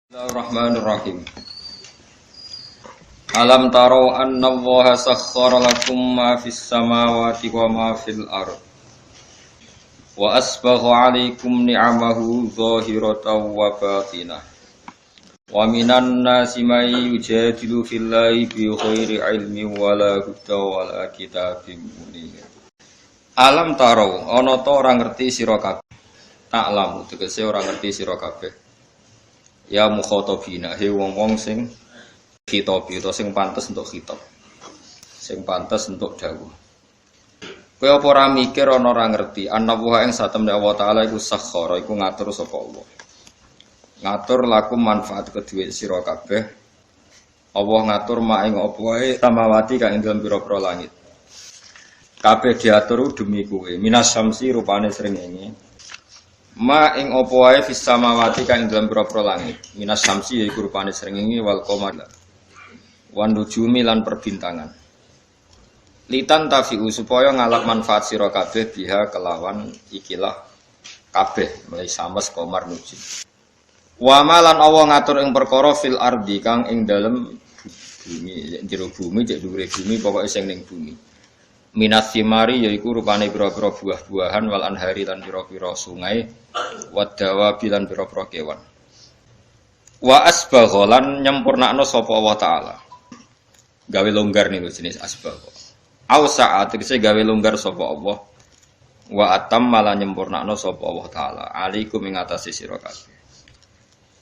Bismillahirrahmanirrahim. Alam taro anna Allaha sakhkhara lakum ma fis samawati wa ma fil ard wa asbagha 'alaikum ni'amahu zahiratan wa batinah wa minan nasi may yujadilu fillahi bi ghairi ilmin wala huda wala kitabim munir. Alam taro ana ta ora ngerti sira kabeh. Ta'lamu tegese ora ngerti sira kabeh. Ya mukhatabina he wong-wong sing khitab utawa sing pantes untuk khitab. Sing pantes untuk dawuh. Kowe apa ora mikir ana ora ngerti ana wa ing satemene Allah taala iku sakhara iku ngatur sapa Allah. Ngatur lakum manfaat kedue sira kabeh. Allah ngatur mak ing apa wae samawati kang ing dalem pira-pira langit. Kabeh diatur demi kowe. Minas syamsi rupane srengenge. Ma ing apa wae fis samawati kang dalam pira-pira langit minas samsi yaiku rupane srengenge wal qamar wan nujumi lan perbintangan litan tafiu supaya ngalap manfaat sira kabeh biha kelawan ikilah kabeh mulai sames qamar nujum wa malan Allah ngatur ing perkara fil ardi kang ing dalem bumi jero bumi cek dhuwure bumi pokoke sing ning bumi minas simari yaiku rupane pira-pira buah-buahan wal anhari lan pira-pira sungai wadawa bilan pira-pira kewan wa asbagha lan nyempurnakno sapa Allah taala gawe longgar niku jenis asbagha au saat tegese gawe longgar sapa Allah wa atam malah nyempurnakno sapa Allah taala alaikum ing atase sira kabeh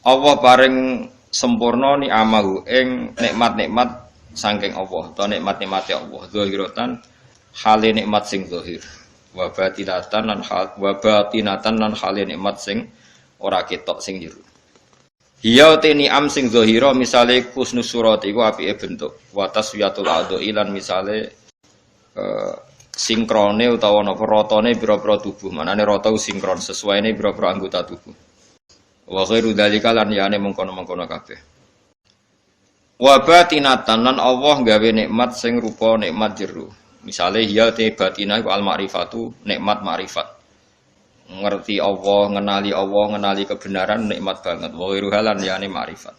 Allah paring sempurna ni amahu ing nikmat-nikmat saking Allah utawa nikmat-nikmate Allah zahiratan hale nikmat sing zahir wa batinatan lan hale nikmat sing ora ketok sing jero hiya te ni'am sing zahira misale kusnus surat iku apike bentuk wa taswiyatul adhi lan misale sinkrone utawa napa ratane pira-pira tubuh manane rata sinkron sesuaine pira-pira anggota tubuh wa ghairu dzalika lan yane mengkono-mengkono kabeh wa batinatan lan Allah gawe nikmat sing rupa nikmat jero. Misalnya hiya te batina iku al-ma'rifatu nikmat ma'rifat. Ngerti Allah, ngenali kebenaran nikmat banget. Wa ghairu halan yani ma'rifat.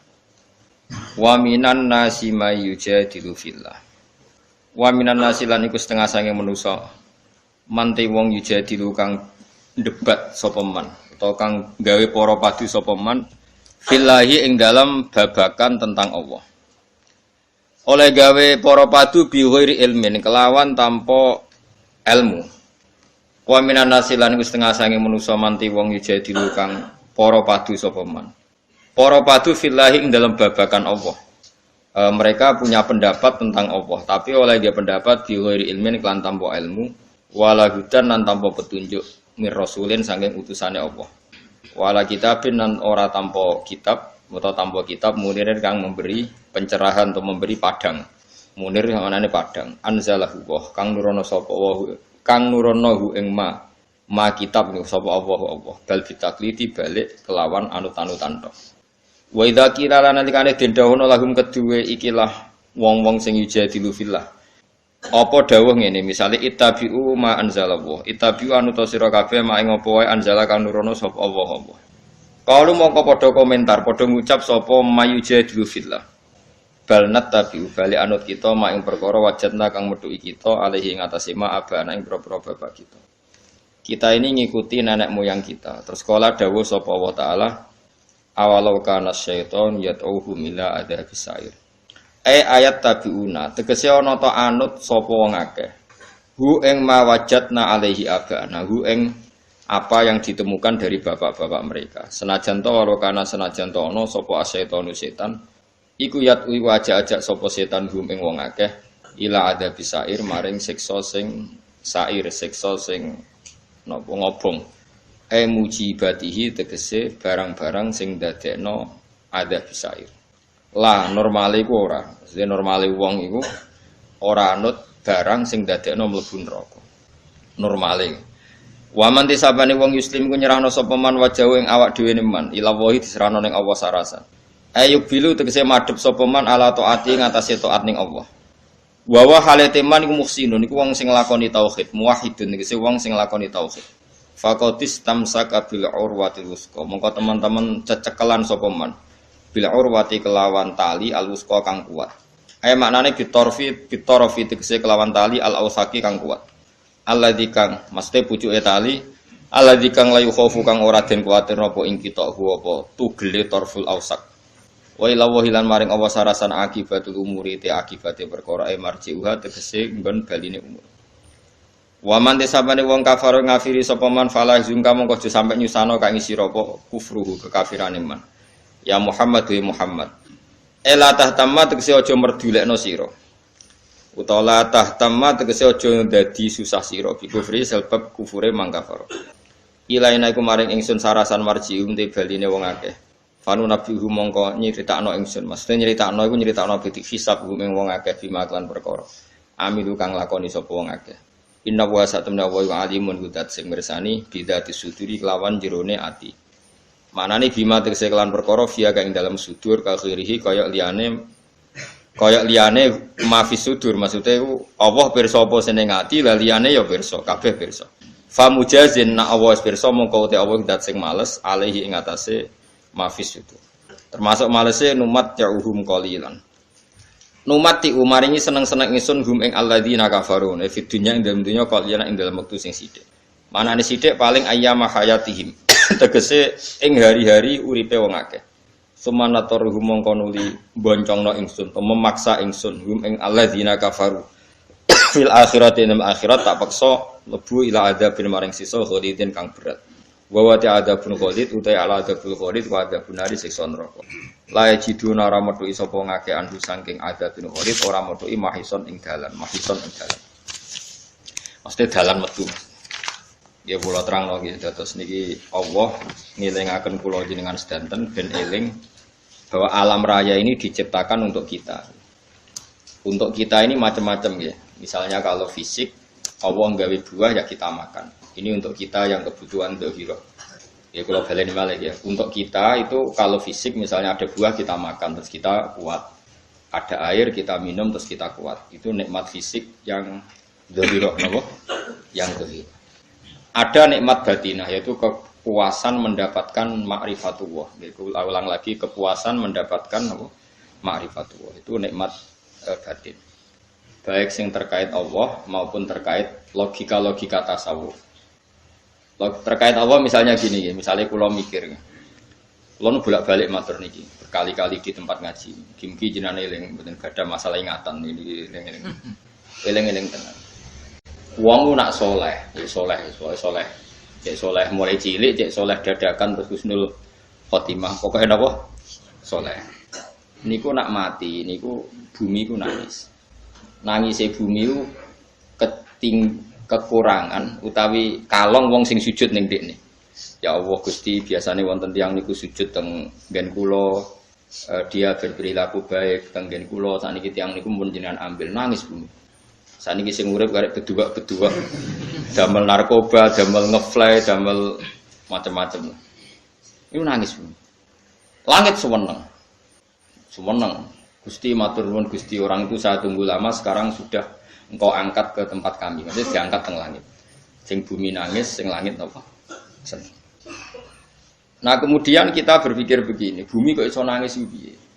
Wa minan nasi may yujadilu fillah. Wa minan nasi lan iku setengah sange manusa. Mante wong yujadilu kang debat sapa man utawa kang gawe para padu sapa man fillahi ing dalam babakan tentang Allah. Oleh gawe para padu bi ghairi ilmin kelawan tanpa ilmu. Wa minan nasilan iku setengah sange manusa manti wong yujadilu kang para padu sapa man. Para padu fillahi ing dalam babakan Allah. Mereka punya pendapat tentang Allah, tapi oleh dia pendapat bi ghairi ilmin kelan tanpa ilmu, wala hudan lan tanpa petunjuk mir rasulin saking utusane Allah. Wala kitabin lan ora tanpa kitab. Atau tanpa kitab munir kang memberi pencerahan atau memberi padang munir manane padang anzalahu wa kang nurono sapa wa kang nurono ing ma kitab niku sapa Allah bal bitakliti balik kelawan anut-anutan tok wa idza qila lan nalikane den dawuhna lahum kedue ikilah wong-wong sing yujadilu fillah apa dawuh ngene misale ittabi'u ma anzalallahu ittabi'u anut sira kabeh ma ing apa wae anzala kang nurono sapa Allah kalau mongko padha komentar, padha ngucap sapa mayujadilu fillah. Bal nattabi'u bali anut kita mak ing perkara wajadna kang metuki kita alaihi ing atase ma abana ing propro bapak kita. Kita ini ngikuti nenek moyang kita. Terus kala dawuh sapa Allah taala awalau kana syaiton yad'uhum ila adzabis sa'ir. Ayat tabiuna tegese ana ta anut sapa wong akeh. Hu ing ma wajadna alaihi abana hu ing apa yang ditemukan dari bapak-bapak mereka. Senajan to warokana senajan to ana sapa asyetonu setan iku yat uwi ajak-ajak sapa setan hum ing wong akeh ila ada bisair maring siksa sing sair siksa sing napa ngobong mujibatihi tegese barang-barang sing dadekno ada bisair lah normale iku ora normale wong iku ora anut barang sing dadekno mlebu neraka normale. Wa man tisabane wong muslim ku nyerahno sapa man wajahu ing awak dhewe man ila wahi diserahno ning Allah sarasa. Ayub bilu tegese madhep sapa man ala taati ngatasé taat ning Allah. Wa wa halate man iku muhsinun iku wong sing nglakoni tauhid, muwahhidun tegese wong sing nglakoni tauhid. Faqatis tamsaka bil urwatil wusqa. Mongko teman-teman cecekelan sapa man bil urwati kelawan tali al wusqa kang kuat. Maknane bitorofi tegese kelawan tali al ausaki kang kuat. Alladzi kang mesti pucuke tali alladzi kang layu khaufu kang ora den kuwatir napa ing kita apa tugele torful ausak. Wa ila wahilan maring Allah sarasan akibatul umuri te akibate perkara marjiuha tegese nggon baline umur. Wa man desabane wong kafir ngafiri sapa man falah zungka mongko aja sampe nyusano kang isi apa kufruhu kekafirane man. Ya Muhammad wa Muhammad. Ela tahtamma tegese aja merdulekno sira. Utawa tahtamma tegese aja dadi susah sira bi kufri sebab kufure mangkafar. Ilaina iku maring ingsun sarasan marjium te baline wong akeh. Fanu nabihu mongko nyritakno ingsun. Maksudnya nyritakno iku nyritakno bidik hisab ing wong akeh bimaklan perkara. Amilu kang lakoni sapa wong akeh. Inna wa satamna wa alimun hudat sing mirsani bidati suduri kelawan jerone ati. Manane bima tegese kelan perkara via kang dalam sudur ka khirihi kaya liyane mafis sudur maksude Allah pirsa apa seneng ati la liyane ya pirsa kabeh pirsa. Fa mujazin na Allah pirsa mongko te Allah dat sing males alaihi ing atase mafis sudur. Termasuk malese numat ya'uhum qalilan. Numat ti umaringi seneng-seneng ingsun hum ing alladzina kafaru fi dunya ing dalem dunya qalilan ing dalem wektu sing sithik. Manane sithik paling ayyama hayatihim. Tegese ing hari-hari uripe wong akeh. Sumanatoruhum mongko nuli boncongno ingsun, memaksa ingsun hum ing alladzina kafaru. Fil akhirati ing akhirat tak paksa lebu ila adzabin maring sisa khalidin kang berat. Wa wa ta'adzabun khalid utai ala adzabul khalid wa adzabun nari siksa neraka. La yajiduna ora metu sapa ngake andu saking adzabun khalid ora metu mahison ing dalan, mahison ing dalan. Mesti dalan metu. Ya kula terangno nggih dados niki Allah ngelingaken kula jenengan sedanten ben eling bahwa alam raya ini diciptakan untuk kita. Untuk kita ini macam-macam ya. Misalnya kalau fisik Allah nggawe buah ya kita makan. Ini untuk kita yang kebutuhan dzahirah. Ya kalau baleni malih ya. Untuk kita itu kalau fisik misalnya ada buah kita makan terus kita kuat. Ada air kita minum terus kita kuat. Itu nikmat fisik yang dzahirah napa? Yang dzahirah. Ada nikmat batinah yaitu kepuasan mendapatkan ma'rifatullah. Yaitu ulang lagi kepuasan mendapatkan apa? Ma'rifatullah. Itu nikmat batin. Baik yang terkait Allah maupun terkait logika-logika tasawuf. Terkait Allah misalnya gini ya, misalnya kula mikir. Kula nu bolak-balik matur niki, berkali-kali di tempat ngaji. Gimki jenenge eling mboten gadah masalah ingatan ini eling-eling. Eling-eling tenan. Wong nak soleh, ya soleh. Cek soleh mulai cilik, cek soleh dadakan terus husnul khotimah. Pokoknya napa? Soleh. Niku nak mati, niku bumi ku nangis. Nangise bumi ku kekurangan utawi kalong wong sing sujud ning ndekne. Ya Allah Gusti, biasane wonten tiyang niku sujud teng nggen kula, dia berperilaku baik teng nggen kula, sakniki tiyang niku mun jenengan ambil nangis bumi. Saniki sing urip karek bedua-bedua. Damel narkoba, damel ngefly, damel macam-macam. Iku nangis. Langit seweneng. Seweneng. Gusti matur nuwun Gusti, orang itu saya tunggu lama sekarang sudah engkau angkat ke tempat kami. Maksudnya diangkat teng langit. Sing bumi nangis, sing langit napa? Seneng. Nah, kemudian kita berpikir begini, bumi kok iso nangis piye?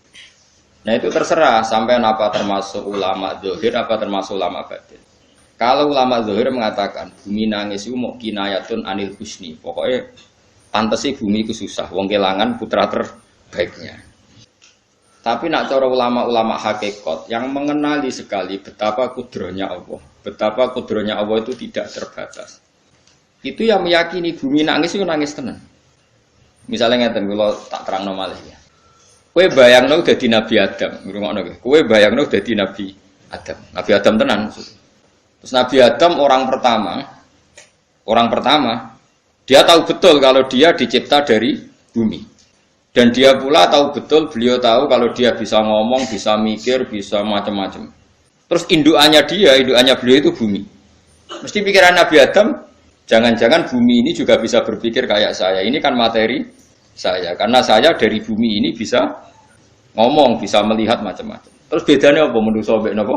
Nah itu terserah sampai apa termasuk ulama zahir apa termasuk ulama batin. Kalau ulama zahir mengatakan bumi nangis itu mau kinayatun anil husni. Pokoknya pantas sih bumi itu susah. Wong kelangan putra terbaiknya. Tapi nak cara ulama-ulama hakikat yang mengenali sekali betapa kudrohnya Allah. Betapa kudrohnya Allah itu tidak terbatas. Itu yang meyakini bumi nangis itu nangis tenang. Misalnya ngeten kalau tak terang normalnya. Kowe bayangno dadi Nabi Adam, ngrungokno kowe. Kowe bayangno dadi Nabi Adam. Nabi Adam tenan. Terus Nabi Adam orang pertama, dia tahu betul kalau dia dicipta dari bumi. Dan dia pula tahu betul, beliau tahu kalau dia bisa ngomong, bisa mikir, bisa macam-macam. Terus indukannya beliau itu bumi. Mesti pikiran Nabi Adam, jangan-jangan bumi ini juga bisa berpikir kayak saya. Ini kan materi saya, karena saya dari bumi ini bisa ngomong, bisa melihat macam-macam. Terus bedanya apa menurut sobek napa?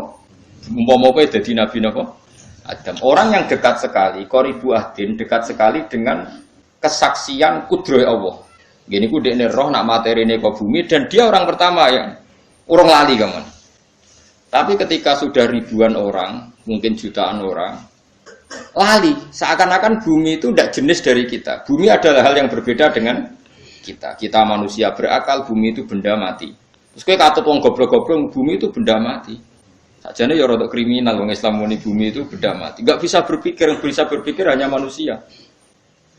Umpama kowe dadi nabi napa? Adam. Orang yang dekat sekali, qoribu ahdin, dekat sekali dengan kesaksian kudroh Allah. Gini ku dekne roh nak materine kok bumi dan dia orang pertama yang urung lali kamu. Tapi ketika sudah ribuan orang, mungkin jutaan orang, lali. Seakan-akan bumi itu tidak jenis dari kita. Bumi adalah hal yang berbeda dengan kita. Kita manusia berakal, bumi itu benda mati. Terus kowe katut wong goblok-goblok, bumi itu benda mati. Sakjane ya rada kriminal wong Islam muni bumi itu benda mati. Enggak bisa berpikir, yang bisa berpikir hanya manusia.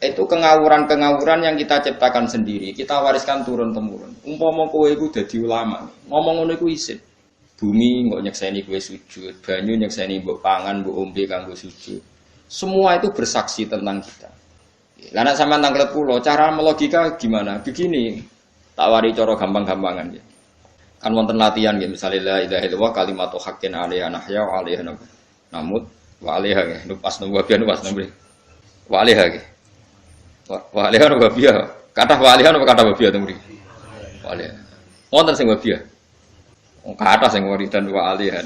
Itu kengawuran-kengawuran yang kita ciptakan sendiri, kita wariskan turun-temurun. Umpama kowe iku dadi ulama, ngomong ngono iku isin. Bumi nggak nyekseni kue sujud, banyu nyekseni mbok pangan, mbok ombe kanggo sujud. Semua itu bersaksi tentang kita. Lah nek sampean tanglet pulau, cara melogika gimana? Begini, tak wari cara gampang-gampangan ya. Kan wonten latihan ya, misalnya la ilaha illallah kalimatu haqqin 'alaiha nahya wa 'alaiha namut wa 'alaiha ya, nupas nuwabian nupas namri. Wa 'alaiha ya. Wa 'alaiha nuwabiya. Kata wa 'alaiha apa kata wabiya to mriki? Wa 'alaiha. Wonten sing wabiya. Kata sing wiridan wa alihan.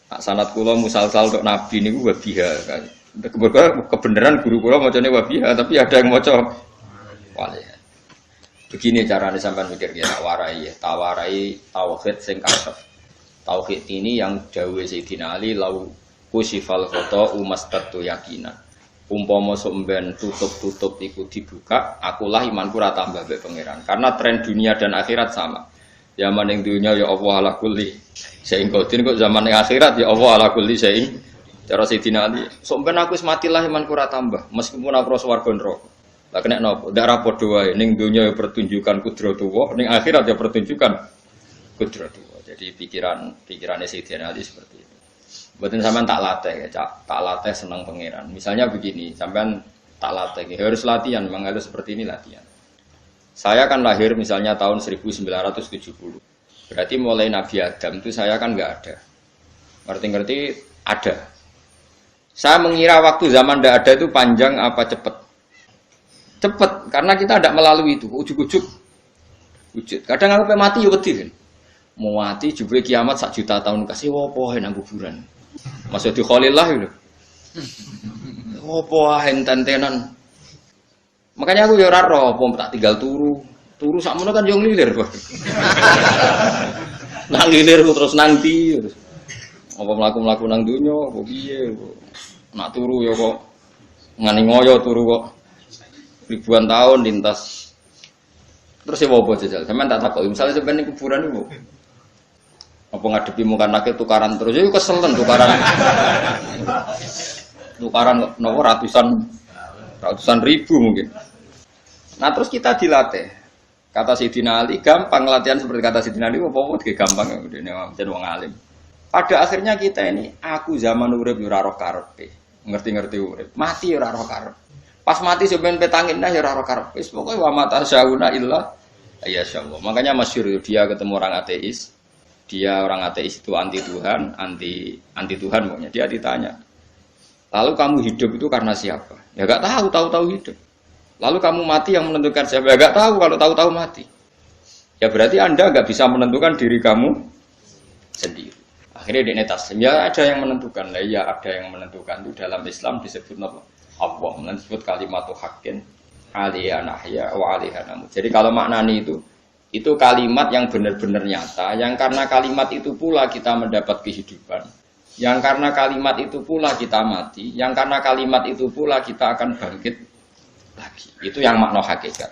Tak sanad kula musalsal tok nabi niku wabiha kan. Kebenaran guru kula macane wabiha tapi ada yang maca walihan. Begini carane sampean mikir ya tak warai tauhid sing kasef. Tauhid ini yang dawuh Sayyidina Ali lau kusifal khata umastatu yakinan. Umpama somben tutup-tutup iku dibuka, akulah imanku ora tambah mbek pangeran. Karena tren dunia dan akhirat sama. Zaman yang dunia ya Allah ala kulli syai'in qadir kok zaman yang akhirat ya Allah ala kulli syai'in. Cara Sayyidina Ali, sok ben aku wis mati lah imanku ora tambah meskipun aku swarga neraka. Lah kena napa? Ndak ra padha wae ning dunia ya pertunjukan kudratullah, ning akhirat ya pertunjukan kudratullah. Jadi pikirane Sayyidina Ali seperti itu. Mboten sampean tak latih ya, tak latih seneng pangeran. Misalnya begini, sampean tak latih harus latihan, memang harus seperti ini latihan. Saya kan lahir misalnya tahun 1970. Berarti mulai Nabi Adam itu saya kan nggak ada. Ngerti-ngerti ada. Saya mengira waktu zaman tidak ada itu panjang apa cepat? Cepat, karena kita tidak melalui itu. Ujuk-ujuk. Wujud. Kadang aku mati ya wedi kan. Mau mati jebule kiamat 1 juta tahun kasih wopo nang kuburan. Masuk di Khalillah itu. Wopo enten-tenan. Makanya aku ya ora roh, tak tinggal turu sakmono kan yo nglilir kok. Nang nglilir terus nanti terus. Apa mlaku-mlaku nang donya apa piye kok. Nak turu ya kok ngani ngoyo turu kok. Ribuan tahun lintas. Terus ya apa jajal? Sampeyan tak takoki, misale sampeyan ning kuburan niku. Apa ngadepi muka nakil tukaran terus yo kesel tukaran. Tukaran nopo ratusan ribu mungkin. Nah terus kita dilatih. Kata Sayyidina Ali gampang latihan seperti kata Sayyidina Ali apa gampang ngene jadi wong alim. Pada akhirnya kita ini aku zaman urip yo ora roh karepe. Ngerti-ngerti urip. Mati yo ora roh karep. Pas mati sampean petangin dah ya ora roh karep. Wis pokoke wa mata syauna illa ya insyaallah. Makanya masyhur dia ketemu orang ateis. Dia orang ateis itu anti Tuhan, anti Tuhan pokoknya. Dia ditanya. Lalu kamu hidup itu karena siapa? Ya enggak tahu hidup. Lalu kamu mati yang menentukan siapa? Ya enggak tahu kalau tahu mati. Ya berarti Anda enggak bisa menentukan diri kamu sendiri. Akhirnya dia taslim. Ya ada yang menentukan. Lah ya ada yang menentukan. Itu dalam Islam disebut apa? Allah. Disebut kalimatu haqqin 'alaiha nahya wa 'alaiha namut. Jadi kalau maknani itu kalimat yang benar-benar nyata, yang karena kalimat itu pula kita mendapat kehidupan. Yang karena kalimat itu pula kita mati, yang karena kalimat itu pula kita akan bangkit lagi. Itu yang makna hakikat.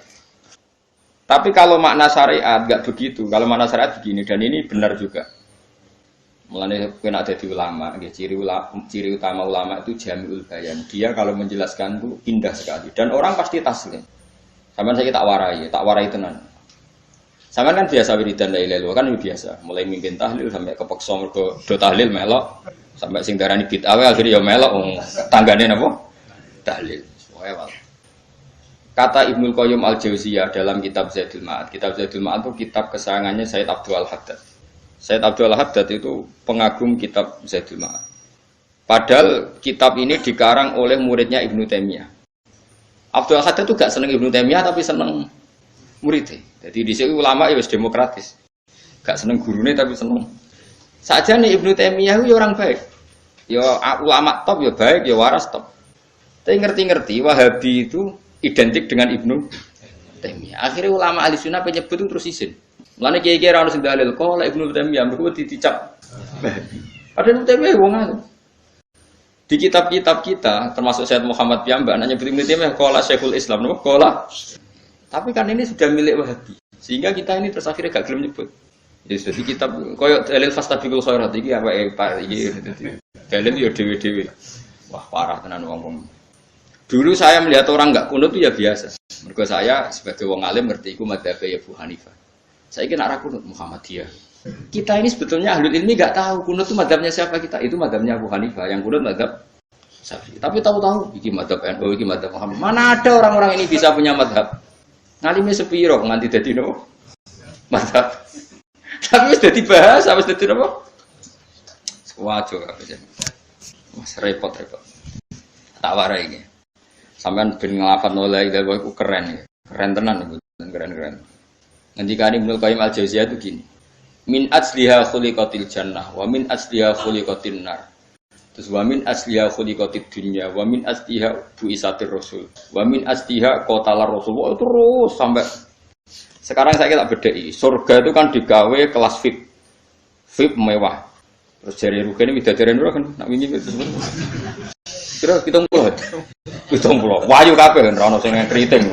Tapi kalau makna syariat enggak begitu. Kalau makna syariat begini dan ini benar juga. Mulane kena ada di ulama, ciri utama ulama itu jami'ul bayan. Dia kalau menjelaskan itu indah sekali dan orang pasti taslim. Sampeyan saya tak warai tenan. Sampeyan kan biasa wiridan la ilaha illallah kan biasa, mulai mimpin tahlil sampai kepeksa mergo do tahlil melok, sampai sing darani bid'ah akhirnya ya melok tanggane napa? Tahlil. Kata Ibnu Qayyim Al-Jauziyah dalam kitab Zadul Ma'ad. Kitab Zadul Ma'ad itu kitab kesayangannya Sayyid Abdul Al-Haddad. Sayyid Abdul Al-Haddad itu pengagum kitab Zadul Ma'ad. Padahal kitab ini dikarang oleh muridnya Ibnu Taimiyah. Abdul Al-Haddad itu gak seneng Ibnu Taimiyah tapi seneng muridnya. Jadi di sini ulama ya demokratis. Gak seneng gurune tapi seneng. Saja nih Ibnu Taimiyah itu orang baik. Ya ulama top ya baik, ya waras top. Tapi ngerti-ngerti Wahabi itu identik dengan Ibnu Taimiyah. Akhirnya ulama ahli sunnah penyebut itu terus izin. Mulane kiai-kiai ra ono sing dalil qala Ibnu Taimiyah mergo dicap. Padahal Ibnu Taimiyah wong alim. Di kitab-kitab kita termasuk Syekh Muhammad piyambak nanya Ibnu Taimiyah qala Syekhul Islam nopo qala. Tapi kan ini sudah milik Wahabi. Sehingga kita ini terus akhirnya gak gelem nyebut. Ya sudah di kitab koyo dalil fastabiqul khairat iki apa Pak iki dalil ya dhewe-dhewe. Wah parah tenan wong-wong. Dulu saya melihat orang enggak kunut itu ya biasa. Mergo saya sebagai wong alim ngerti iku madzhab Abu Hanifah. Saya kira ra kunut Muhammadiyah. Kita ini sebetulnya ahlul ilmi enggak tahu kunut itu madzhabnya siapa kita. Itu madzhabnya Abu Hanifah, yang kunut madzhab Syafi'i. Tapi tahu-tahu iki madzhab NU, iki madzhab Muhammad. Mana ada orang-orang ini bisa punya madzhab? Ngalime sepiro nganti dadi nopo? Madzhab. Tapi wis dadi bahasa, wis dadi nopo? Wajo kabeh. Mas repot-repot. Tak warai iki. Sampeyan ben nglafadzno la ilaha illallah iku keren ya. Keren tenan iku, keren-keren. Ngendikane Ibnu Qayyim Al-Jauziyah itu gini. Min asliha khuliqatil jannah wa min asliha khuliqatin nar. Terus wa min asliha khuliqatid dunya wa min asliha buisatir rasul. Wa min asliha qatalar rasul. Terus sampai sekarang saya tak bedai. Surga itu kan digawe kelas VIP. VIP mewah. Terus jari rugane widadari ora kan nak wingi terus. Kira 70. 70. Wayu kabeh kan ora ono sing kriting.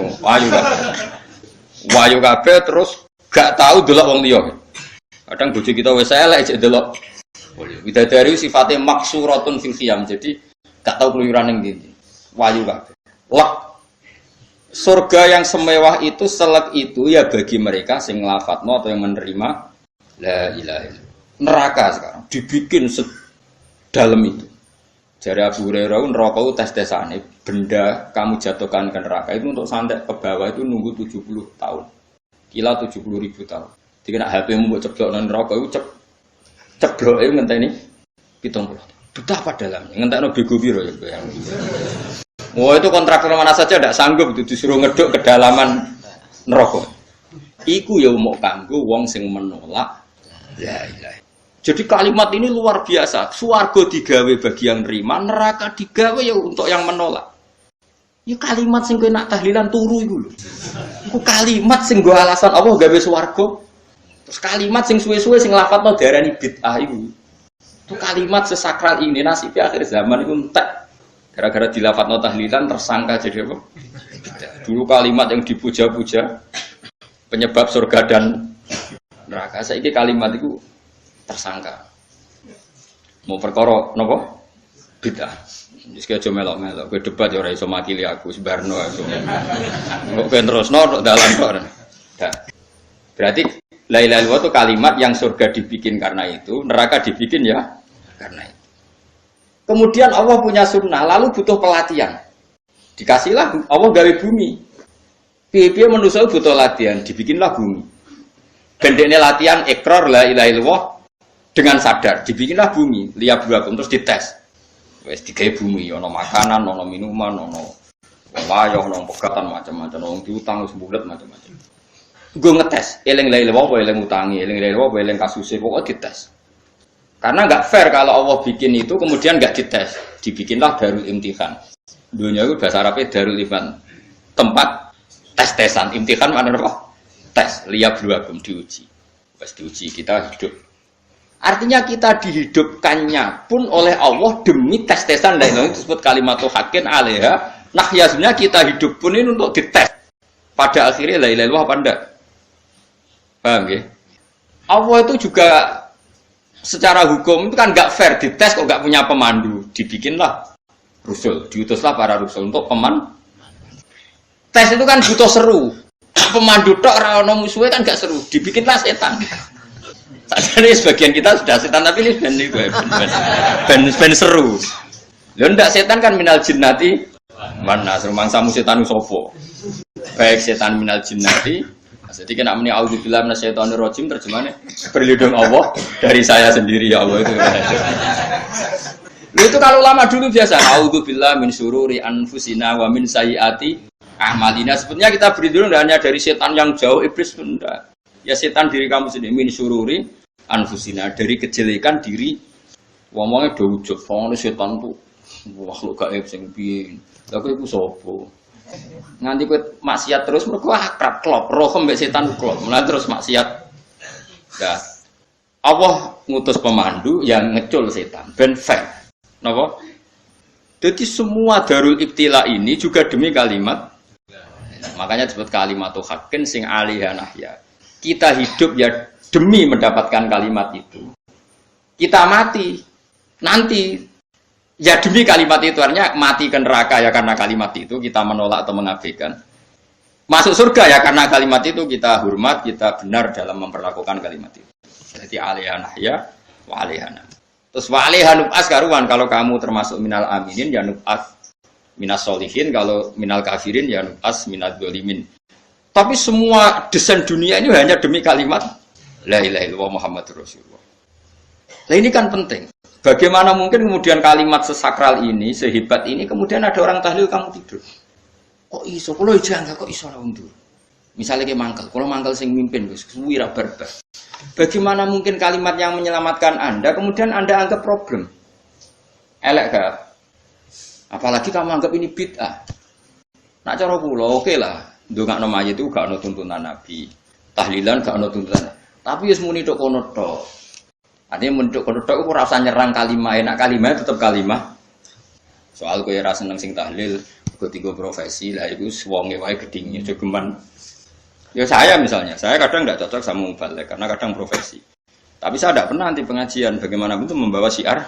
Wayu kabeh terus gak tahu delok wong liya. Kadang bojo kita wis elek jek delok. Widadari sifatnya maksuratun fil khiyam. Jadi gak tahu keluyuran ning ndi. Wayu kabeh. Lek surga yang semewah itu selek itu ya bagi mereka sing nglafadzno atau yang menerima la ilaha illallah. Neraka sekarang dibikin sedalam itu. Jari Abu Hurairah neraka itu tes-tesane benda kamu jatuhkan ke neraka itu untuk santet ke bawah itu nunggu 70 tahun. Kila 70.000 tahun. Jadi nak HP-mu mbok ceblok nang neraka itu cebloke ngenteni 70. Betapa dalamnya. Ngentekno bego piro ya bayang. Wah itu kontraktor mana saja tidak sanggup itu disuruh ngeduk kedalaman neraka. Iku ya mau kanggo wong sing menolak la ilaha. Jadi kalimat ini luar biasa. Swarga digawe bagi yang nerima, neraka digawe ya untuk yang menolak. Ya kalimat sing kowe nak tahlilan turu iku lho. Iku kalimat sing nggo alasan Allah gawe swarga. Terus kalimat sing suwe-suwe sing lafadzno diarani bid'ah iku. Itu kalimat sesakral ini nasib akhir zaman iku entek. Gara-gara dilafadzno tahlilan tersangka jadi apa? Dulu kalimat yang dipuja-puja penyebab surga dan neraka. Saiki kalimat itu tersangka. Mau perkara napa? Bid'ah. Wis aja melok-melok, kowe debat ya ora iso makili aku sebarno aku. Kok kowe terusno dalan kok. Berarti la ilaha illallah itu kalimat yang surga dibikin karena itu, neraka dibikin ya karena itu. Kemudian Allah punya sunnah, lalu butuh pelatihan. Dikasihlah Allah gawe bumi. Piye-piye manusia butuh latihan, dibikinlah bumi. Gendekne latihan ikrar la ilaha illallah dengan sadar, dibikinlah bumi, lihat buakum terus dites. Wes digawe bumi, ono makanan, ono minuman, ono wayah, ono pegatan macam-macam, ono diutang wis bulet macam-macam. Gue ngetes, eling la ilaha illallah apa eling utangi, eling la ilaha illallah apa eling kasuse, pokoknya dites. Karena nggak fair kalau Allah bikin itu kemudian nggak dites, dibikinlah darul imtihan. Dunia itu bahasa Arabnya darul imtihan, tempat tes-tesan. Imtihan mana apa? Tes, lihat buakum diuji. Pas diuji kita hidup. Artinya kita dihidupkannya pun oleh Allah demi tes-tesan. Dan itu disebut kalimatul haqqin alaiha. Nah ya sebenarnya kita hidup pun ini untuk dites. Pada akhirnya la ilaha illallah apa enggak? Paham ya? Allah itu juga secara hukum itu kan nggak fair, dites kok nggak punya pemandu, dibikinlah rusul, diutuslah para rusul untuk tes itu kan butuh seru, pemandu tok ora ono musuhe kan nggak seru, dibikinlah setan. Tadi sebagian kita sudah setan tapi ini ben seru. Lho ndak setan kan minal jinnati mana rumangsamu setan sopo. Baik setan minal jinnati. Jadi kena muni auzubillahi minasyaitonir rajim terjemahnya berlindung Allah dari saya sendiri ya Allah itu. Itu kalau lama dulu biasa auzubillahi min syururi anfusina wa min sayyiati a'malina. Sebenarnya kita berlindung hanya dari setan yang jauh, iblis pun enggak. Ya setan diri kamu sendiri min syururi anfusina, dari kejelekan diri. Wong-wonge do ujug, wong setan tuh makhluk gaib sing piye. Lah kowe iku sapa? Nganti kowe maksiat terus mergo akrab klop, roh mbek setan klop. Mulai terus maksiat. Nah, Allah ngutus pemandu yang ngecul setan ben fair. Napa? Jadi semua darul ibtila ini juga demi kalimat. Makanya disebut kalimatul haqqin sing alaiha nahya. Kita hidup ya demi mendapatkan kalimat itu. Kita mati nanti ya demi kalimat itu, artinya mati ke neraka ya karena kalimat itu kita menolak atau mengabaikan. Masuk surga ya karena kalimat itu kita hormat, kita benar dalam memperlakukan kalimat itu. Jadi alaiha nahya wa alaiha nahya. Terus wa alaiha nub'as karuan, kalau kamu termasuk minal aminin ya nub'as minas solihin, kalau minal kafirin ya nub'as minad dzalimin. Tapi semua desain dunia ini hanya demi kalimat la ilaha illallah Muhammadur Rasulullah. Nah ini kan penting. Bagaimana mungkin kemudian kalimat sesakral ini, sehebat ini, kemudian ada orang tahlil kamu tidur. Kok iso? Kalau jangan kok iso lah undur. Misalnya kayak mangkel, kalau mangkel sing mimpin, wira barbar. Bagaimana mungkin kalimat yang menyelamatkan Anda, kemudian Anda anggap problem? Elek gak? Apalagi kamu anggap ini bid'ah. Nak cara kula oke lah. Ndongakno mayit itu gak ono tuntunan Nabi. Tahlilan gak ono tuntunan. Tapi wis muni tok kono tok. Artinya munduk kono tok ora usah nyerang kalimah, enak kalimah tetap kalimah. Soal kowe ora seneng sing tahlil, kok tiga profesi lah iku wonge wae gedhinge jogeman. Ya saya misalnya, saya kadang tidak cocok sama mubalek karena kadang profesi. Tapi saya tidak pernah anti pengajian, bagaimana itu membawa syiar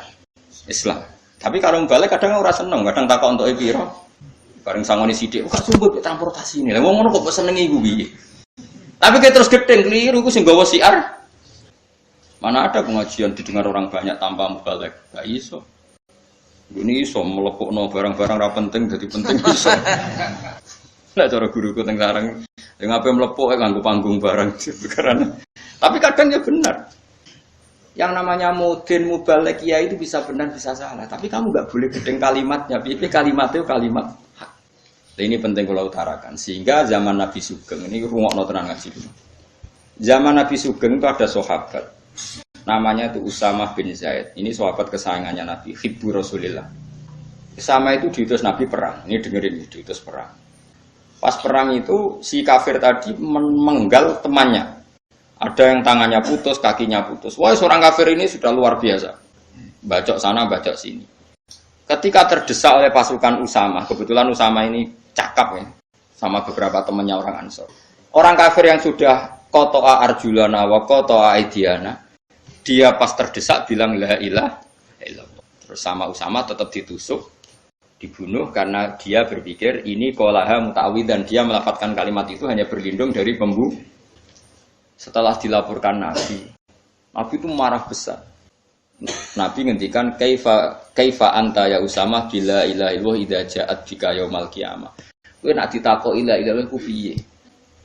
Islam. Tapi kalau mubalek kadang orang seneng, kadang takut untuk epiro. Bareng sangoni sidik, kok sumpah transportasi ini. Lah wong ngono kok seneng iku piye? Tapi kayak terus gedeng keliru, iku sing gawa syiar. Mana ada pengajian didengar orang banyak tanpa mubalek? Gak iso. Ini iso melepukno barang-barang ra penting jadi penting iso. Lah cara guruku teng sarang yang apa melepuk nganggo panggung barang karena. Tapi kadang ya benar. Yang namanya mudin mubalek ya itu bisa benar bisa salah. Tapi kamu nggak boleh gedeng kalimatnya. Tapi kalimat itu kalimat hak. Nah, ini penting kalau utarakan. Sehingga zaman Nabi Sugeng ini rungokno tenan ngaji dulu. Zaman Nabi Sugeng itu ada sahabat. Namanya itu Usamah bin Zaid. Ini sahabat kesayangannya Nabi, hibbu Rasulillah. Usamah itu diutus Nabi perang. Ini dengerin diutus perang. Pas perang itu si kafir tadi menggal temannya. Ada yang tangannya putus, kakinya putus. Wah, seorang kafir ini sudah luar biasa. Bacok sana, bacok sini. Ketika terdesak oleh pasukan Usamah, kebetulan Usamah ini cakap ya, sama beberapa temannya orang Ansor. Orang kafir yang sudah kotoa arjulana wa kotoa aidiana, dia pas terdesak bilang la ilaha illallah. Terus sama Usamah tetap ditusuk. Dibunuh karena dia berpikir ini qolaha muta'awid dan dia melafadzkan kalimat itu hanya berlindung dari pembunuh. Setelah dilaporkan Nabi itu marah besar. Nabi ngendikan kaifa anta ya Usamah bila ilaha illallah idza ja'at bika yaumil qiyamah. Kowe nek ditakoki la ilaha illallah ku piye?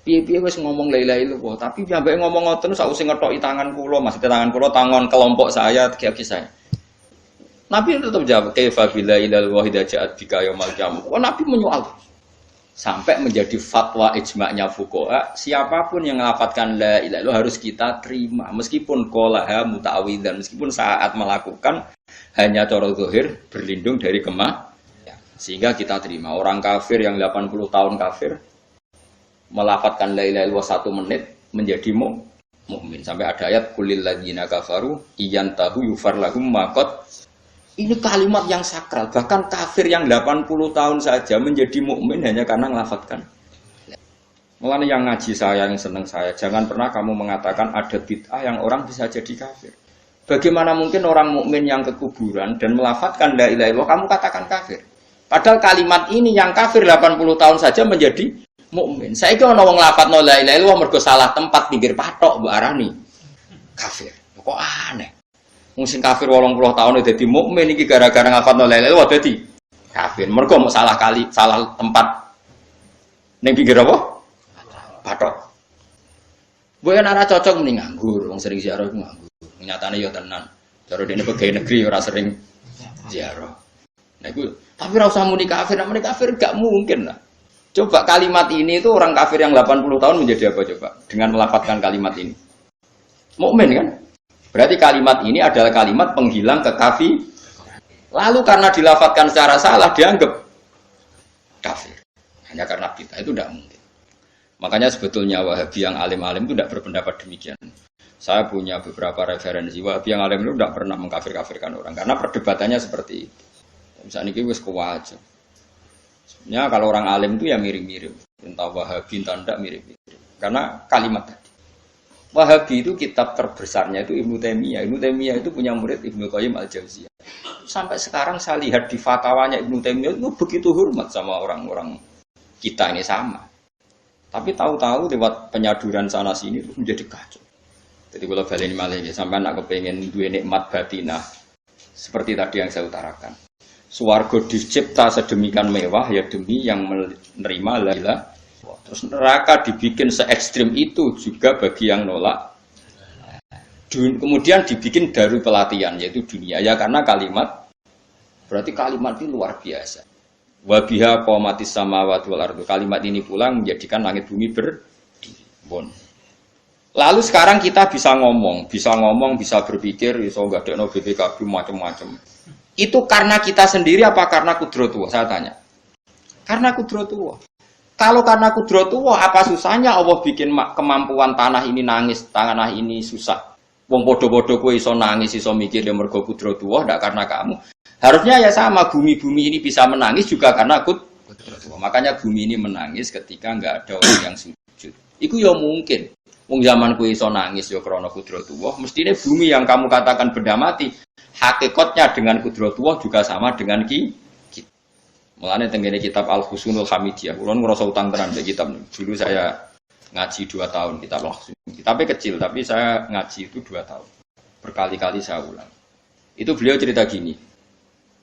Piye-piye wis ngomong la ilaha illallah, tapi sampai ngomong ngoten sausé ngethoki tangan kula, maksudnya tangan kula tangan kelompok saya, kaki saya. Nabi tetap jawab, kaifa bila ilal wahida ja'at bika yaumil qiyamah. Oh, Nabi menyoal. Sampai menjadi fatwa ijma'nya fuqaha, siapapun yang melafadzkan la ilaha illallah harus kita terima meskipun qolaha muta'awwidzan, meskipun saat melakukan hanya cara zahir berlindung dari ya, sehingga kita terima. Orang kafir yang 80 tahun kafir melafadzkan la ilaha illallah 1 menit menjadi mukmin. Sampai ada ayat kulil ladzina kafaru iyantahu yufar lahum maqad. Ini kalimat yang sakral, bahkan kafir yang 80 tahun saja menjadi mukmin hanya karena melafadzkan. Mulanya yang ngaji saya, yang senang saya, jangan pernah kamu mengatakan ada bid'ah yang orang bisa jadi kafir. Bagaimana mungkin orang mukmin yang ke kuburan dan melafadzkan la ilaha illallah kamu katakan kafir? Padahal kalimat ini yang kafir 80 tahun saja menjadi mukmin. Saiki ana wong nglafadzno la ilaha illallah mergo salah tempat pinggir patok mbok arani kafir. Kok aneh. Mungkin kafir 80 tahun dadi mukmin iki gara-gara ngafalno la ilaha illallah dadi kafir. Mergo mau salah tempat ning pinggir apa? Patok. Mbok yen ora cocok mending nganggur, wong sering ziarah iku nganggur. Nyatane ya tenan. Cara dene pegawai negeri ora sering ziarah. Nah iku tapi ora usah muni kafir, muni kafir gak mungkin lah. Coba kalimat ini itu orang kafir yang 80 tahun menjadi apa coba dengan melafadzkan kalimat ini? Mukmin kan? Berarti kalimat ini adalah kalimat penghilang kekafir. Lalu karena dilafadzkan secara salah dianggap kafir. hanya karena bid'ah itu tidak mungkin. Makanya sebetulnya Wahabi yang alim-alim itu tidak berpendapat demikian. Saya punya beberapa referensi Wahabi yang alim itu tidak pernah mengkafir-kafirkan orang karena perdebatannya seperti itu. Misalnya ini wis kuwaja. Sebenarnya kalau orang alim itu ya mirip-mirip, entah Wahabi entah tidak mirip-mirip. Karena kalimat tadi. Wahabi itu kitab terbesarnya itu Ibnu Taimiyah. Ibnu Taimiyah itu punya murid Ibnu Qayyim Al-Jauziyah. Sampai sekarang saya lihat di fatwanya Ibnu Taimiyah itu begitu hormat sama orang-orang kita ini sama. Tapi tahu-tahu lewat penyaduran sana sini itu menjadi kacau. Jadi kalau balik malah ya sampai nak kepengen dua nikmat batinah seperti tadi yang saya utarakan. Swarga dicipta sedemikian mewah ya demi yang menerima la ilaha. Terus neraka dibikin se ekstrim itu juga bagi yang nolak. Kemudian dibikin daru pelatihan yaitu dunia ya karena kalimat berarti kalimat itu luar biasa. Wa biha qamatis samawati wal ardu. Kalimat ini pula menjadikan langit bumi berdiri. Lalu sekarang kita bisa ngomong, bisa berpikir, bisa ngadekno BPKB macam-macam. Itu karena kita sendiri apa karena kudratullah? Saya tanya. Karena kudratullah. Kalau karena kudratullah, apa susahnya Allah bikin kemampuan tanah ini nangis, tanah ini susah. Wong podo-podo kowe iso nangis, iso mikir ya mergo kudratullah, ndak karena kamu. Harusnya ya sama, bumi-bumi ini bisa menangis juga karena kudratullah. Makanya bumi ini menangis ketika enggak ada orang yang sujud. Iku ya mungkin. Wong zaman kowe iso nangis ya krana kudratullah, mestine bumi yang kamu katakan benda mati, hakikatnya dengan kudratullah juga sama dengan kita. Mulane tenggene kitab Al-Husunul Hamidiyah, kula ngrasa utang tenan mbek kitab. Dulu saya ngaji 2 tahun kitab Al-Husun. Kitabnya kecil tapi saya ngaji itu 2 tahun. Berkali-kali saya ulang. Itu beliau cerita gini.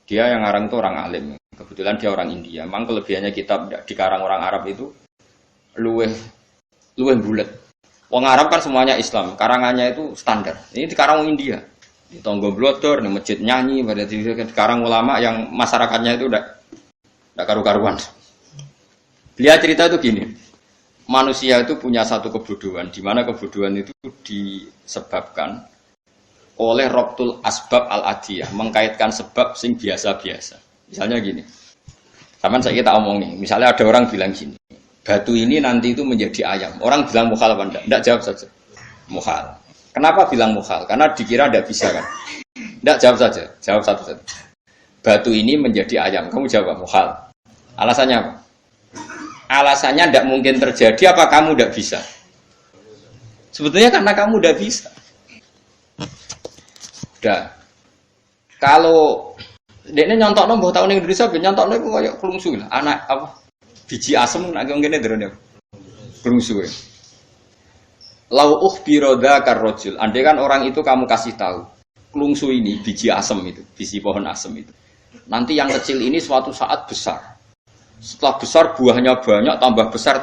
Dia yang ngarang itu orang alim. Kebetulan dia orang India. Memang kelebihannya kitab dikarang orang Arab itu luweh bulet. Wong Arab kan semuanya Islam, karangannya itu standar. Ini dikarang orang India. Di tonggo blodor, di masjid nyanyi, pada dikarang ulama yang masyarakatnya itu udah karu-karuan. Beliau cerita itu gini, manusia itu punya satu kebodohan, di mana kebodohan itu disebabkan oleh robtul asbab al-adiyah, mengkaitkan sebab sing biasa-biasa. Misalnya gini, sama saya kita omong nih, misalnya ada orang bilang gini, batu ini nanti itu menjadi ayam. Orang bilang mukhal apa enggak? Enggak, jawab saja. Mukhal. Kenapa bilang mukhal? Karena dikira enggak bisa kan? Enggak, jawab saja. Jawab satu-satu. Batu ini menjadi ayam. Kamu jawab mukhal. Alasannya apa? Alasannya tidak mungkin terjadi apa kamu tidak bisa? Sebetulnya karena kamu tidak bisa. Udah. Kalau dia nyontok nombor tahun Indonesia, nyontok nombor kayak kelungsu lah. Anak apa? Biji asem nak ngene derene. Kelungsu. Lau ukhbiro dzakar rajul. Andai kan orang itu kamu kasih tahu. Kelungsu ini biji asem itu, biji pohon asem itu. Nanti yang kecil ini suatu saat besar. Setelah besar buahnya banyak, tambah besar.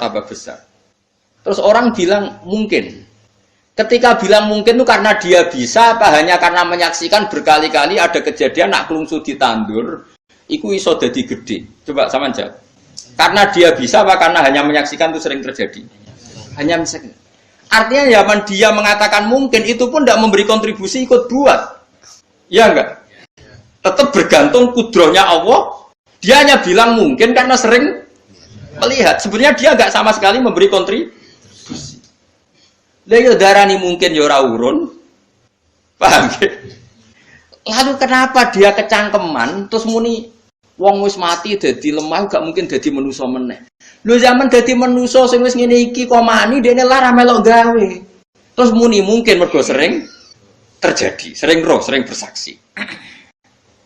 Terus orang bilang mungkin. Ketika bilang mungkin itu karena dia bisa, apa hanya karena menyaksikan berkali-kali ada kejadian nak kelungsu ditandur, iku iso dadi gede. Coba sama aja. Karena dia bisa, apa karena hanya menyaksikan itu sering terjadi? Hanya menyaksikan. Artinya zaman dia mengatakan mungkin itu pun tidak memberi kontribusi ikut buat. Ya enggak? Tetap bergantung kudrohnya Allah. Dia hanya bilang mungkin karena sering melihat. Sebenarnya dia enggak sama sekali memberi kontribusi. Lha darani mungkin ya ora urun. Paham ya? Lalu kenapa dia kecangkeman terus muni wong wis mati dadi lemah gak mungkin dadi manusa meneh. Lho zaman dadi manusa sing wis ngene iki kok mani dene lara melok gawe. Terus muni mungkin mergo sering terjadi, sering roh, sering bersaksi.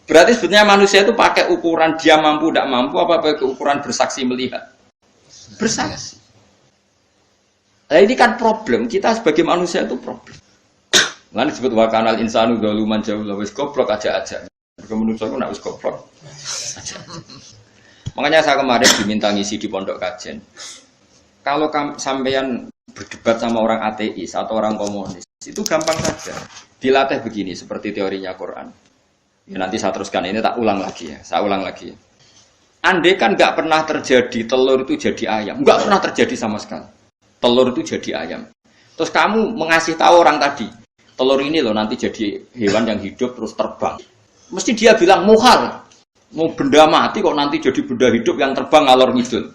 Berarti sebetulnya manusia itu pakai ukuran dia mampu tidak mampu apa pakai ukuran bersaksi melihat? Bersaksi. Nah ini kan problem, kita sebagai manusia itu problem. Lan disebut wa kanal insanu zaluman jahula wis goblok aja. Mergo manusia ku nek wis goblok aja. Makanya saya kemarin diminta ngisi di pondok kajian. Kalau sampean berdebat sama orang ateis atau orang komunis, itu gampang saja. Dilatih begini seperti teorinya Quran. Ya nanti saya teruskan ini tak ulang lagi ya. Saya ulang lagi. Andai kan nggak pernah terjadi telur itu jadi ayam, nggak pernah terjadi sama sekali. Telur itu jadi ayam. Terus kamu mengasih tahu orang tadi, telur ini loh nanti jadi hewan yang hidup terus terbang. Mesti dia bilang mukhal. Mau benda mati kok nanti jadi benda hidup yang terbang ngalor ngidul.